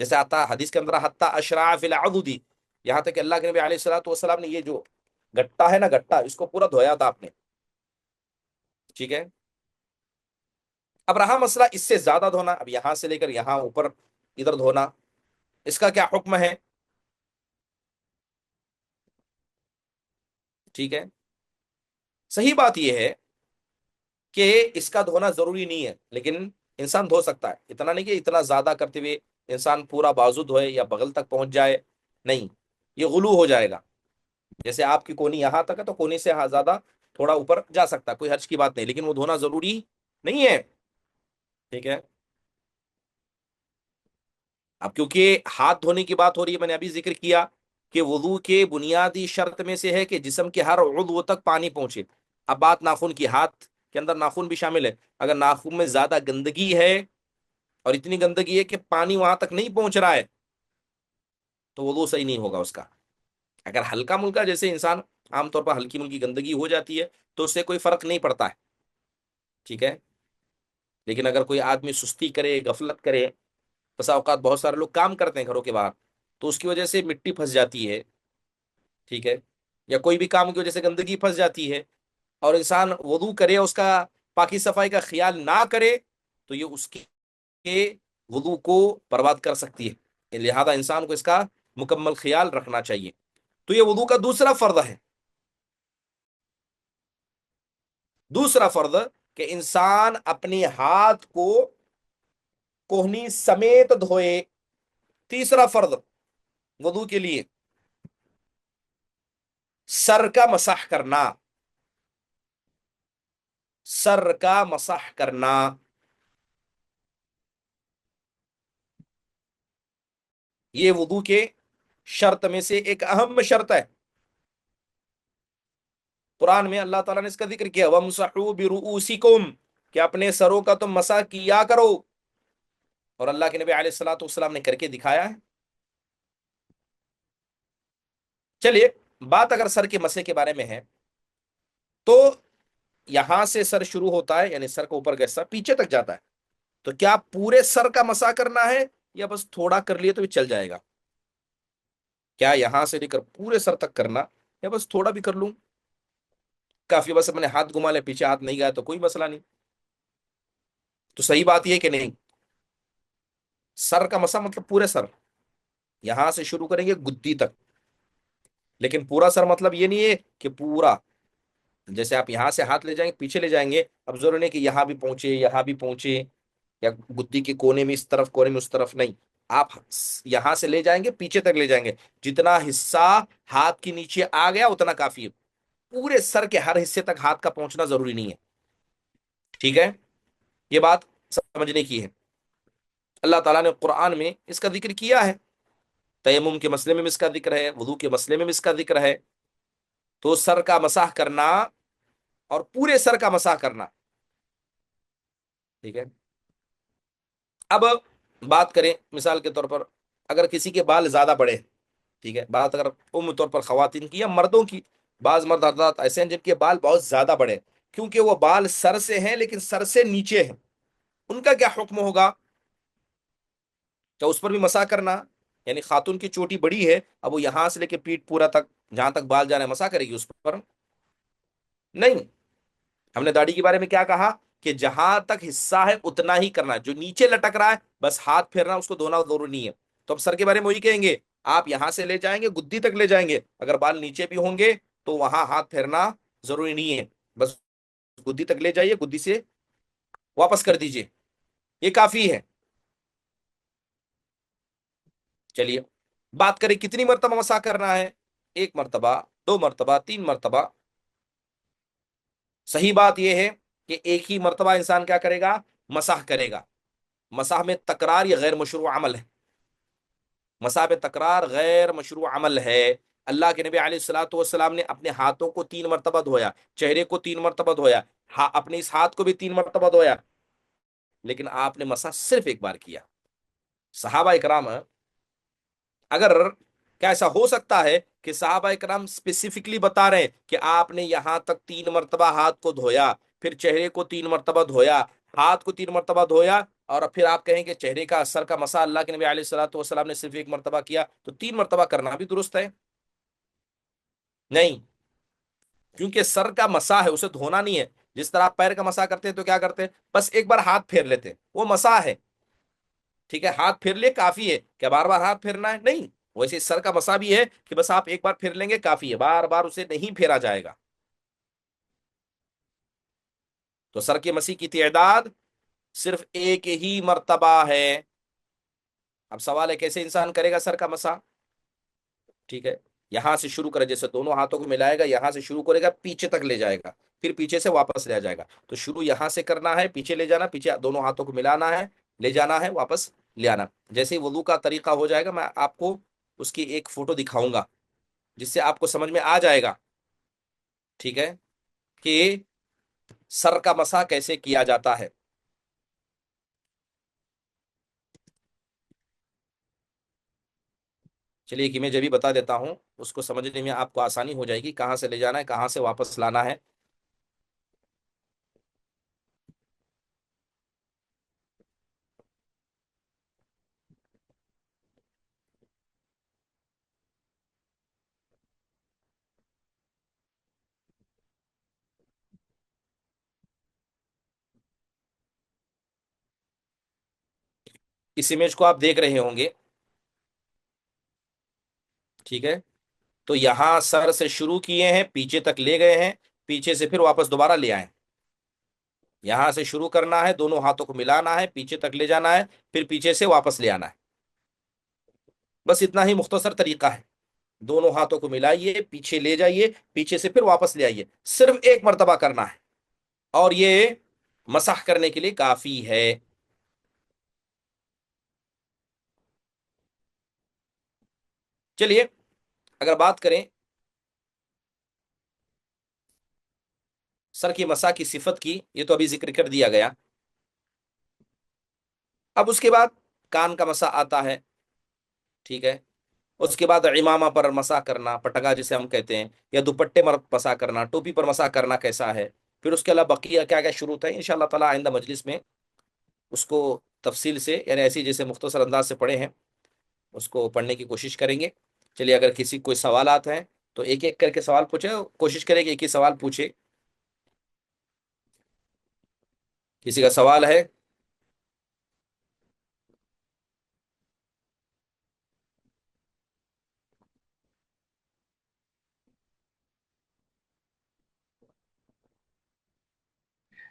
جیسے آتا حدیث کے اندر حتی اشراع فی العضد، یہاں تک کہ اللہ کے نبی علیہ الصلوۃ والسلام نے یہ جو گٹا ہے نا، گٹا، اس کو پورا دھویا تھا آپ نے. ٹھیک ہے، اب رہا مسئلہ اس سے زیادہ دھونا، اب یہاں سے لے کر یہاں اوپر ادھر دھونا، اس کا کیا حکم ہے؟ ٹھیک ہے، صحیح بات یہ ہے کہ اس کا دھونا ضروری نہیں ہے، لیکن انسان دھو سکتا ہے، اتنا نہیں کہ اتنا زیادہ کرتے ہوئے انسان پورا بازو دھوئے یا بغل تک پہنچ جائے، نہیں، یہ غلو ہو جائے گا۔ جیسے آپ کی کونی یہاں تک ہے تو کونی سے زیادہ تھوڑا اوپر جا سکتا ہے، کوئی حرج کی بات نہیں، لیکن وہ دھونا ضروری نہیں ہے، ٹھیک ہے۔ اب کیونکہ ہاتھ دھونے کی بات ہو رہی ہے، میں نے ابھی ذکر کیا کہ وضو کے بنیادی شرط میں سے ہے کہ جسم کے ہر عضو تک پانی پہنچے۔ اب بات ناخن کی، ہاتھ کے اندر ناخن بھی شامل ہے، اگر ناخن میں زیادہ گندگی ہے اور اتنی گندگی ہے کہ پانی وہاں تک نہیں پہنچ رہا ہے تو وضو صحیح نہیں ہوگا اس کا۔ اگر ہلکا ملکا، جیسے انسان عام طور پر ہلکی ملکی گندگی ہو جاتی ہے تو اس سے کوئی فرق نہیں پڑتا ہے، ٹھیک ہے، لیکن اگر کوئی آدمی سستی کرے، غفلت کرے، بسا اوقات بہت سارے لوگ کام کرتے ہیں گھروں کے باہر تو اس کی وجہ سے مٹی پھنس جاتی ہے، ٹھیک ہے، یا کوئی بھی کام کی وجہ سے گندگی پھنس جاتی ہے، اور انسان وضو کرے، اس کا پاکی صفائی کا خیال نہ کرے تو یہ اس کے وضو کو برباد کر سکتی ہے، لہذا انسان کو اس کا مکمل خیال رکھنا چاہیے۔ تو یہ وضو کا دوسرا فرض ہے، دوسرا فرض کہ انسان اپنے ہاتھ کو کوہنی سمیت دھوئے۔ تیسرا فرض وضو کے لیے سر کا مسح کرنا، سر کا مسح کرنا، یہ وضو کے شرط میں سے ایک اہم شرط ہے۔ قرآن میں اللہ تعالیٰ نے اس کا ذکر کیا، وَامْسَحُوا بِرُؤُوسِكُمْ، کہ اپنے سروں کا تم مسح کیا کرو، اور اللہ کے نبی علیہ الصلوۃ والسلام نے کر کے دکھایا ہے۔ چلیے، بات اگر سر کے مسح کے بارے میں ہے تو یہاں سے سر شروع ہوتا ہے، یعنی سر کا اوپر گیسا پیچھے تک جاتا ہے، تو کیا پورے سر کا مسح کرنا ہے یا بس تھوڑا کر لیے تو بھی چل جائے گا؟ کیا یہاں سے لے کر پورے سر تک کرنا یا بس تھوڑا بھی کر لوں کافی؟ بس اپنے ہاتھ گھما لے، پیچھے ہاتھ نہیں گیا تو کوئی مسئلہ نہیں؟ تو صحیح بات یہ کہ نہیں، سر کا مسح مطلب پورے سر، یہاں سے شروع کریں گے گدی تک، لیکن پورا سر مطلب یہ نہیں ہے کہ پورا، جیسے آپ یہاں سے ہاتھ لے جائیں گے پیچھے لے جائیں گے، اب ضرور نہیں کہ یہاں بھی پہنچے یہاں بھی پہنچے، یا گدی کے کونے میں اس طرف کونے میں اس طرف، نہیں، آپ یہاں سے لے جائیں گے پیچھے تک لے جائیں گے، جتنا حصہ ہاتھ کے نیچے آ گیا اتنا کافی ہے، پورے سر کے ہر حصے تک ہاتھ کا پہنچنا ضروری نہیں ہے، ٹھیک ہے، یہ بات سمجھنے کی ہے۔ اللہ تعالیٰ نے قرآن میں اس کا ذکر کیا ہے، تیمم کے مسئلے میں بھی اس کا ذکر ہے، وضو کے مسئلے میں بھی اس کا ذکر ہے، تو سر کا مسح کرنا اور پورے سر کا مسح کرنا، ٹھیک ہے۔ اب بات کریں مثال کے طور پر، اگر کسی کے بال زیادہ بڑے ہیں، ٹھیک ہے، بات اگر عمومی طور پر خواتین کی یا مردوں کی، بعض مرد حضرات ایسے ہیں جن کے بال بہت زیادہ بڑے ہیں، کیونکہ وہ بال سر سے ہیں لیکن سر سے نیچے ہیں، ان کا کیا حکم ہوگا؟ کیا اس پر بھی مسح کرنا؟ یعنی خاتون کی چوٹی بڑی ہے، اب وہ یہاں سے لے کے پیٹ پورا تک جہاں تک بال جا رہے ہیں مسح کرے گی اس پر؟ نہیں، ہم نے داڑھی کے بارے میں کیا کہا کہ جہاں تک حصہ ہے اتنا ہی کرنا ہے، جو نیچے لٹک رہا ہے بس ہاتھ پھیرنا، اس کو دھونا ضروری نہیں ہے۔ تو اب سر کے بارے میں وہی کہیں گے، آپ یہاں سے لے جائیں گے گدی تک لے جائیں گے، اگر بال نیچے بھی ہوں گے تو وہاں ہاتھ پھیرنا ضروری نہیں ہے، بس گدی تک لے جائیے، گدی سے واپس کر دیجئے، یہ کافی ہے۔ چلیے، بات کریں کتنی مرتبہ مسح کرنا ہے، ایک مرتبہ، دو مرتبہ، تین مرتبہ؟ صحیح بات یہ ہے کہ ایک ہی مرتبہ انسان کیا کرے گا؟ مسح کرے گا۔ مسح میں تکرار یہ غیر مشروع عمل ہے، مسح میں تکرار غیر مشروع عمل ہے۔ اللہ کے نبی علیہ الصلوۃ والسلام نے اپنے ہاتھوں کو 3 مرتبہ دھویا، چہرے کو 3 مرتبہ دھویا، اپنے اس ہاتھ کو بھی 3 مرتبہ دھویا، لیکن آپ نے مسح صرف ایک بار کیا۔ صحابہ اکرام، اگر کیا ایسا ہو سکتا ہے کہ صحابہ کرام اسپیسیفکلی بتا رہے ہیں کہ آپ نے یہاں تک 3 مرتبہ ہاتھ کو دھویا، پھر چہرے کو 3 مرتبہ دھویا، ہاتھ کو 3 مرتبہ دھویا، اور پھر آپ کہیں کہ چہرے کا سر کا مسح اللہ کے نبی علیہ الصلوۃ والسلام نے صرف ایک مرتبہ کیا، تو 3 مرتبہ کرنا بھی درست ہے؟ نہیں، کیونکہ سر کا مسح ہے، اسے دھونا نہیں ہے، جس طرح آپ پیر کا مسح کرتے ہیں تو کیا کرتے ہیں؟ بس ایک بار ہاتھ پھیر لیتے ہیں، وہ مسح ہے، ٹھیک ہے، ہاتھ پھیر لے کافی ہے، کیا بار بار ہاتھ پھیرنا ہے؟ نہیں، ویسے سر کا مسا بھی ہے کہ بس آپ ایک بار پھیر لیں گے کافی ہے، بار بار اسے نہیں پھیرا جائے گا، تو سر کے مسح کی تعداد صرف ایک ہی مرتبہ ہے. اب سوال ہے کیسے انسان کرے گا سر کا مسح؟ ٹھیک ہے، یہاں سے شروع کرے، جیسے دونوں ہاتھوں کو ملائے گا، یہاں سے شروع کرے گا، پیچھے تک لے جائے گا، پھر پیچھے سے واپس لے جائے گا. تو شروع یہاں سے کرنا ہے، پیچھے لے جانا، پیچھے دونوں ہاتھوں کو ملانا ہے، لے جانا ہے، واپس لے آنا. جیسے ہی وضو کا طریقہ ہو جائے گا میں آپ کو اس کی ایک فوٹو دکھاؤں گا، جس سے آپ کو سمجھ میں آ جائے گا، ٹھیک ہے، کہ سر کا مسح کیسے کیا جاتا ہے. چلیے کہ میں جب بھی بتا دیتا ہوں، اس کو سمجھنے میں آپ کو آسانی ہو جائے گی، کہاں سے لے جانا ہے، کہاں سے واپس لانا ہے. اس امیج کو آپ دیکھ رہے ہوں گے، ٹھیک ہے. تو یہاں سر سے شروع کیے ہیں، پیچھے تک لے گئے ہیں، پیچھے سے پھر واپس دوبارہ لے آئے. یہاں سے شروع کرنا ہے، دونوں ہاتھوں کو ملانا ہے، پیچھے تک لے جانا ہے، پھر پیچھے سے واپس لے آنا ہے. بس اتنا ہی مختصر طریقہ ہے. دونوں ہاتھوں کو ملائیے، پیچھے لے جائیے، پیچھے سے پھر واپس لے آئیے، صرف ایک مرتبہ کرنا ہے، اور یہ مسح کرنے کے لیے کافی ہے. چلیے اگر بات کریں سر کی مسح کی صفت کی، یہ تو ابھی ذکر کر دیا گیا. اب اس کے بعد کان کا مسح آتا ہے، ٹھیک ہے. اس کے بعد امامہ پر مسح کرنا، پٹگا جسے ہم کہتے ہیں، یا دوپٹے پر مسح کرنا، ٹوپی پر مسح کرنا کیسا ہے. پھر اس کے علاوہ بقیہ کیا کیا شروط ہے، انشاءاللہ تعالی آئندہ مجلس میں اس کو تفصیل سے، یعنی ایسی جیسے مختصر انداز سے پڑھے ہیں اس کو پڑھنے کی کوشش کریں گے. چلیے اگر کسی کوئی سوالات ہیں تو ایک ایک کر کے سوال پوچھے، کوشش کرے کہ ایک ہی سوال پوچھے. کسی کا سوال ہے؟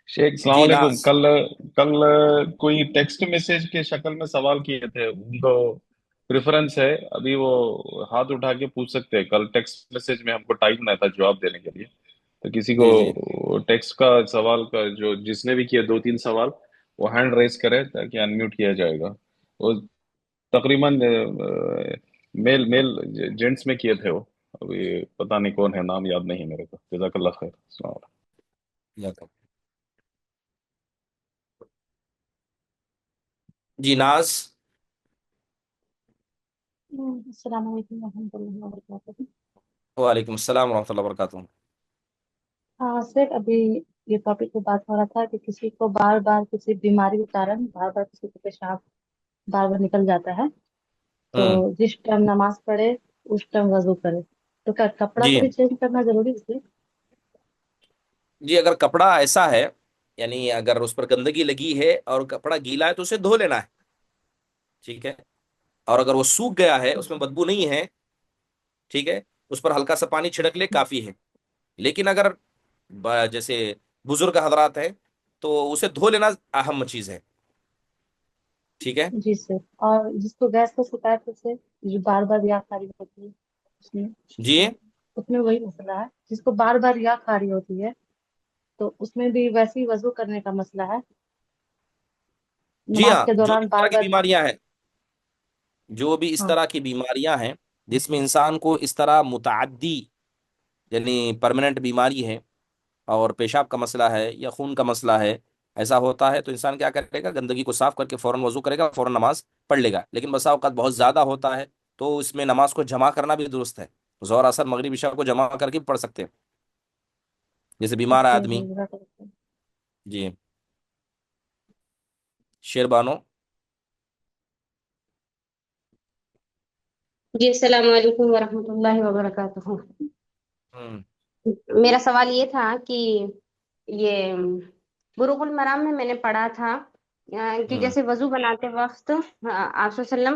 شیخ السلام جی علیکم. ناز. کل کل کوئی ٹیکسٹ میسج کے شکل میں سوال کیے تھے، ان کو پریفرنس ہے ابھی، وہ ہاتھ اٹھا کے پوچھ سکتے ہیں. کل ٹیکسٹ میسج میں ہم کو ٹائم نہ تھا جواب دینے کے لیے، تو کسی کو جی جی ٹیکسٹ کا سوال کا جو جس نے بھی کیے دو تین سوال، وہ ہینڈ ریز کرے تاکہ انمیوٹ کیا جائے گا. وہ تقریباً میل میل جینٹس میں کیے تھے. وہ ابھی پتہ نہیں کون ہے، نام یاد نہیں میرے کو. جزاک اللہ خیر. السلام علیکم. جی ناز. السلام علیکم ورحمۃ اللہ وبرکاتہ. وعلیکم السلام ورحمۃ اللہ وبرکاتہ. ہاں سر، ابھی یہ ٹاپک پہ بات ہو رہا تھا کہ کسی کو بار بار کسی بیماری کے کارن بار بار کسی کو پیشاب بار بار نکل جاتا ہے، تو ہوں. جس ٹائم نماز پڑھے اس ٹائم وضو کرے، تو کیا کپڑا جی کو بھی چینج کرنا ضروری ہے اس لیے؟ جی، اگر کپڑا ایسا ہے، یعنی اگر اس پر گندگی لگی ہے اور کپڑا گیلا ہے تو اسے دھو لینا ہے، ٹھیک ہے. اور اگر وہ سوکھ گیا ہے، اس میں بدبو نہیں ہے، ٹھیک ہے، اس پر ہلکا سا پانی چھڑک لے کافی ہے. لیکن اگر جیسے بزرگ حضرات ہیں تو اسے دھو لینا اہم چیز ہے، ٹھیک ہے. جی سر. اور جس کو گیس کا شکایت ہے سر، جو بار بار یا خاری ہوتی ہے، اس میں جی اس میں وہی مسئلہ ہے، جس کو بار بار یا خاری ہوتی ہے تو اس میں بھی ویسے ہی وضو کرنے کا مسئلہ ہے، جی نماز ہاں، کے جو بھی دوران اس بار طرح کی بار. بیماریاں ہیں، جو بھی اس ہاں طرح کی بیماریاں ہیں جس میں انسان کو اس طرح متعدی، یعنی پرماننٹ بیماری ہے، اور پیشاب کا مسئلہ ہے یا خون کا مسئلہ ہے، ایسا ہوتا ہے تو انسان کیا کرے گا، گندگی کو صاف کر کے فوراً وضو کرے گا، فوراً نماز پڑھ لے گا. لیکن بسا اوقات بہت زیادہ ہوتا ہے تو اس میں نماز کو جمع کرنا بھی درست ہے. ظہر اثر مغرب عشاء کو جمع کر کے پڑھ سکتے ہیں، جیسے بیمار ہے اوکے آدمی. سر. جی شیر بانو. جی السلام علیکم ورحمۃ اللہ وبرکاتہ. ہوں. میرا سوال یہ تھا کہ یہ بلوغ المرام میں میں نے پڑھا تھا کہ ہوں. جیسے وضو بناتے وقت آپ صلی اللہ علیہ وسلم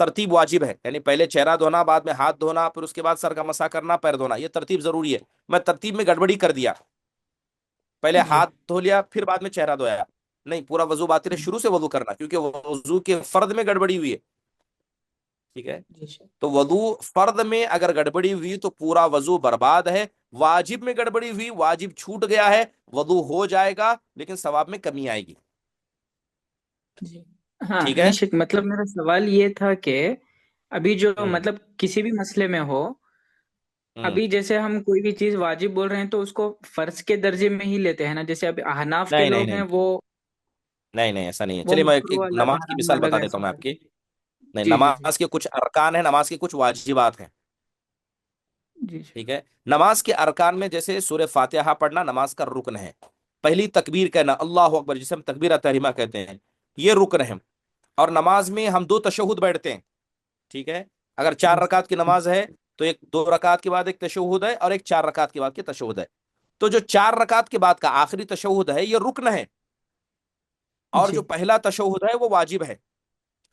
ترتیب واجب ہے، یعنی پہلے چہرہ دھونا، بعد میں ہاتھ دھونا، پھر اس کے بعد سر کا مسح کرنا، پیر دھونا، یہ ترتیب ضروری ہے۔ میں ترتیب میں گڑبڑی کر دیا، پہلے جی ہاتھ دھو لیا پھر بعد میں چہرہ دھویا، نہیں، پورا وضو باطل ہے، شروع سے وضو کرنا، کیونکہ وضو کے فرد میں گڑبڑی ہوئی ہے، ٹھیک ہے؟ جی شیخ تو وضو فرد میں اگر گڑبڑی ہوئی تو پورا وضو برباد ہے، واجب میں گڑبڑی ہوئی، واجب چھوٹ گیا ہے، وضو ہو جائے گا لیکن ثواب میں کمی آئے گی، جی ہاں ٹھیک ہے؟ نہیں شیخ، مطلب میرا سوال یہ تھا کہ ابھی جو ہوں مطلب کسی بھی مسئلے میں ہو، ہوں ابھی جیسے ہم کوئی بھی چیز واجب بول رہے ہیں تو اس کو فرض کے درجے میں ہی لیتے ہیں نا، جیسے ابھی احناف کے نہیں نہیں لوگ ہیں نہیں وہ نہیں نہیں ایسا نہیں ہے، وہ چلیے میں ایک مکروہ والا نماز کی حرام مثال الگ بتا دیتا ایسا ہوں میں آپ کرتے کی، ہیں۔ نہیں، جی جی جی نماز کے کچھ ارکان ہیں، نماز کے کچھ واجبات ہیں، جی شیخ ٹھیک ہے؟ نماز کے ارکان میں جیسے سورہ فاتحہ پڑھنا نماز کا رکن ہے، پہلی تکبیر کہنا اللہ اکبر جسے ہم تکبیرۃ تحریمہ کہتے ہیں، یہ رکن ہے، اور نماز میں ہم 2 تشہد بیٹھتے ہیں، ٹھیک ہے؟ اگر 4 رکعت کی نماز ہے تو 2 رکعت کے بعد ایک تشہد ہے اور ایک 4 رکعت کے بعد کی تشہد ہے، تو جو 4 رکعت کے بعد کا آخری تشہد ہے یہ رکن ہے، اور جی جو پہلا تشہد ہے وہ واجب ہے۔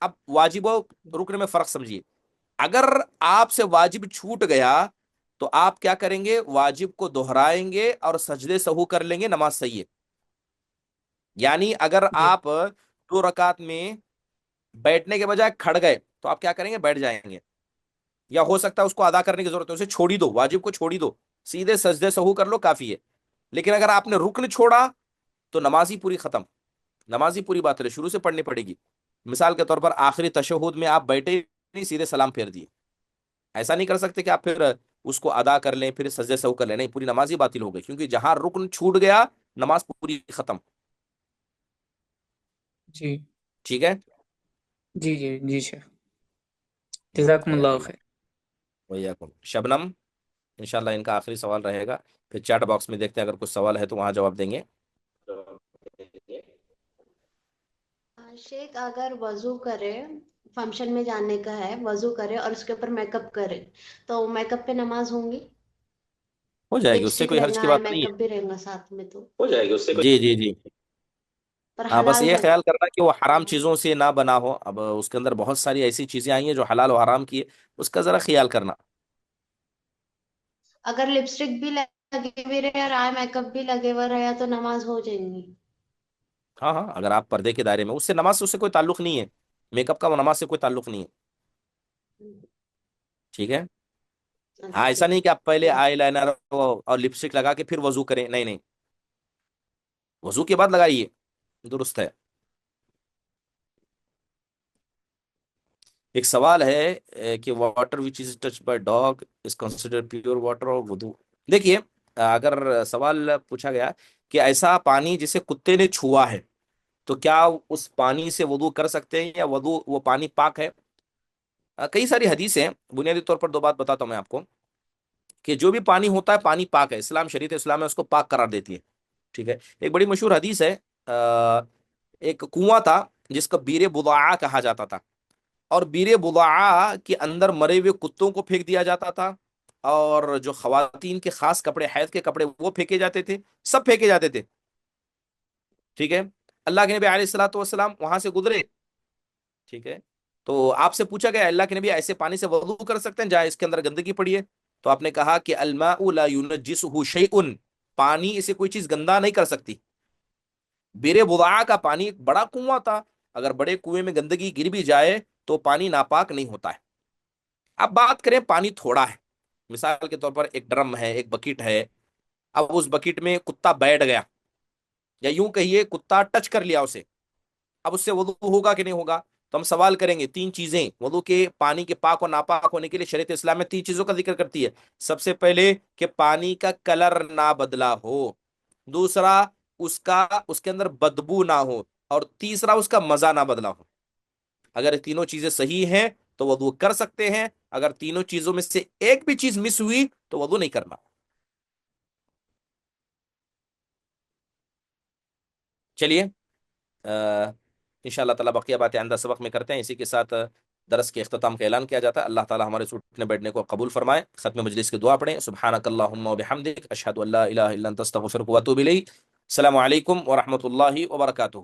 اب واجب و رکن میں فرق سمجھیے، اگر آپ سے واجب چھوٹ گیا تو آپ کیا کریں گے؟ واجب کو دہرائیں گے اور سجدے سہو کر لیں گے، نماز صحیح ہے۔ یعنی اگر جی آپ 2 رکعت میں بیٹھنے کے بجائے کھڑ گئے تو آپ کیا کریں گے؟ بیٹھ جائیں گے، یا ہو سکتا ہے اس کو ادا کرنے کی ضرورت ہے، اسے چھوڑی دو، واجب کو چھوڑی دو، سیدھے سجدے سہو کر لو، کافی ہے۔ لیکن اگر آپ نے رکن چھوڑا تو نماز ہی پوری ختم، نماز ہی پوری بات ہے، شروع سے پڑھنی پڑے گی۔ مثال کے طور پر آخری تشہد میں آپ بیٹھے ہی نہیں، سیدھے سلام پھیر دیے، ایسا نہیں کر سکتے کہ آپ پھر اس کو ادا کر لیں پھر سجدے سہو کر لیں، نہیں، پوری نماز ہی باطل ہو گئی، کیونکہ جہاں رکن چھوٹ گیا نماز پوری ختم، جی ٹھیک ہے؟ جی جی جی شیخ، جزاکم خیر اللہ اللہ، خیر۔ ویاکم شبنم، انشاءاللہ ان کا آخری سوال رہے گا، پھر چیٹ باکس میں دیکھتے ہیں اگر کچھ سوال ہے تو وہاں جواب دیں گے۔ شیخ اگر وضو کرے، فنکشن میں جانے کا ہے، وضو کرے اور اس کے اوپر میک اپ کرے تو میک اپ پہ نماز ہوں گی؟ ہو جائے گی، اس سے لپسٹک کوئی حرج کی رہنا ہے، بات نہیں میک اپ ہے، بھی رہنا ساتھ میں تو جی جی جی، پر ہاں، بس حلال یہ ہے؟ خیال کرنا کہ وہ حرام چیزوں سے نہ بنا ہو، اب اس کے اندر بہت ساری ایسی چیزیں آئی ہیں جو حلال و حرام کی ہے، اس کا ذرا خیال کرنا۔ اگر لپسٹک بھی لگے ہوئے رہے اور آئی میک اپ بھی لگے ہوئے رہے تو نماز ہو جائیں گی؟ ہاں ہاں، اگر آپ پردے کے دائرے میں، اس سے نماز سے اس سے کوئی تعلق نہیں ہے، میک اپ کا وہ نماز سے کوئی تعلق نہیں ہے، ٹھیک ہے؟ ہاں، اچھا ایسا ٹھیک نہیں کہ آپ پہلے ہے۔ آئی لائنر اور لپسٹک لگا کے پھر وضو کریں، نہیں نہیں، وضو کے بعد لگائیے، درست ہے۔ ایک سوال ہے کہ water which is touch by dog is consider pure water اور وضو؟ دیکھیے، اگر سوال پوچھا گیا کہ ایسا پانی جسے کتے نے چھوا ہے تو کیا اس پانی سے وضو کر سکتے ہیں، یا وضو وہ پانی پاک ہے؟ کئی ساری حدیث ہیں، بنیادی طور پر 2 بات بتاتا ہوں میں آپ کو، کہ جو بھی پانی ہوتا ہے پانی پاک ہے، اسلام، شریعت اسلام میں اس کو پاک قرار دیتی ہے، ٹھیک ہے؟ ایک بڑی مشہور حدیث ہے، ایک کنواں تھا جس کو بیر بضاعہ کہا جاتا تھا، اور بیر بضاعہ کے اندر مرے ہوئے کتوں کو پھینک دیا جاتا تھا، اور جو خواتین کے خاص کپڑے، حیض کے کپڑے، وہ پھینکے جاتے تھے، سب پھینکے جاتے تھے، ٹھیک ہے؟ اللہ کے نبی علیہ الصلوۃ والسلام وہاں سے گزرے، ٹھیک ہے؟ تو آپ سے پوچھا گیا اللہ کے نبی ایسے پانی سے وضو کر سکتے ہیں جہاں اس کے اندر گندگی پڑی ہے؟ تو آپ نے کہا کہ الماء لا ينجسه شیء، پانی اسے کوئی چیز گندا نہیں کر سکتی۔ بیر بضاعہ کا پانی ایک بڑا کنواں تھا، اگر بڑے کنویں میں گندگی گر بھی جائے تو پانی ناپاک نہیں ہوتا ہے۔ اب بات کریں پانی تھوڑا ہے، مثال کے طور پر ایک ڈرم ہے، ایک بکٹ ہے، اب اس بکٹ میں کتا بیٹھ گیا، یا یوں کہیے کتا ٹچ کر لیا اسے، اب اس سے وضو ہوگا کہ نہیں ہوگا؟ تو ہم سوال کریں گے، 3 چیزیں وضو کے پانی کے پاک اور ناپاک ہونے کے لیے شریعت اسلام میں 3 چیزوں کا ذکر کرتی ہے۔ سب سے پہلے کہ پانی کا کلر نہ بدلا ہو، دوسرا اس کے اندر بدبو نہ ہو، اور تیسرا اس کا مزہ نہ بدلا ہو۔ اگر یہ تینوں چیزیں صحیح ہیں تو وضو کر سکتے ہیں، اگر تینوں چیزوں میں سے ایک بھی چیز مس ہوئی تو وضو نہیں کرنا۔ چلیے، ان شاء اللہ تعالیٰ بقیہ باتیں آئندہ سبق میں کرتے ہیں، اسی کے ساتھ درس کے اختتام کا اعلان کیا جاتا ہے۔ اللہ تعالیٰ ہمارے اٹھنے بیٹھنے کو قبول فرمائے، ختم مجلس کی دعا پڑھیں، سبحانک اللہم و بحمدک، اشہد ان لا الہ الا انت استغفرک و اتوب الیک۔ السلام علیکم ورحمۃ اللہ وبرکاتہ۔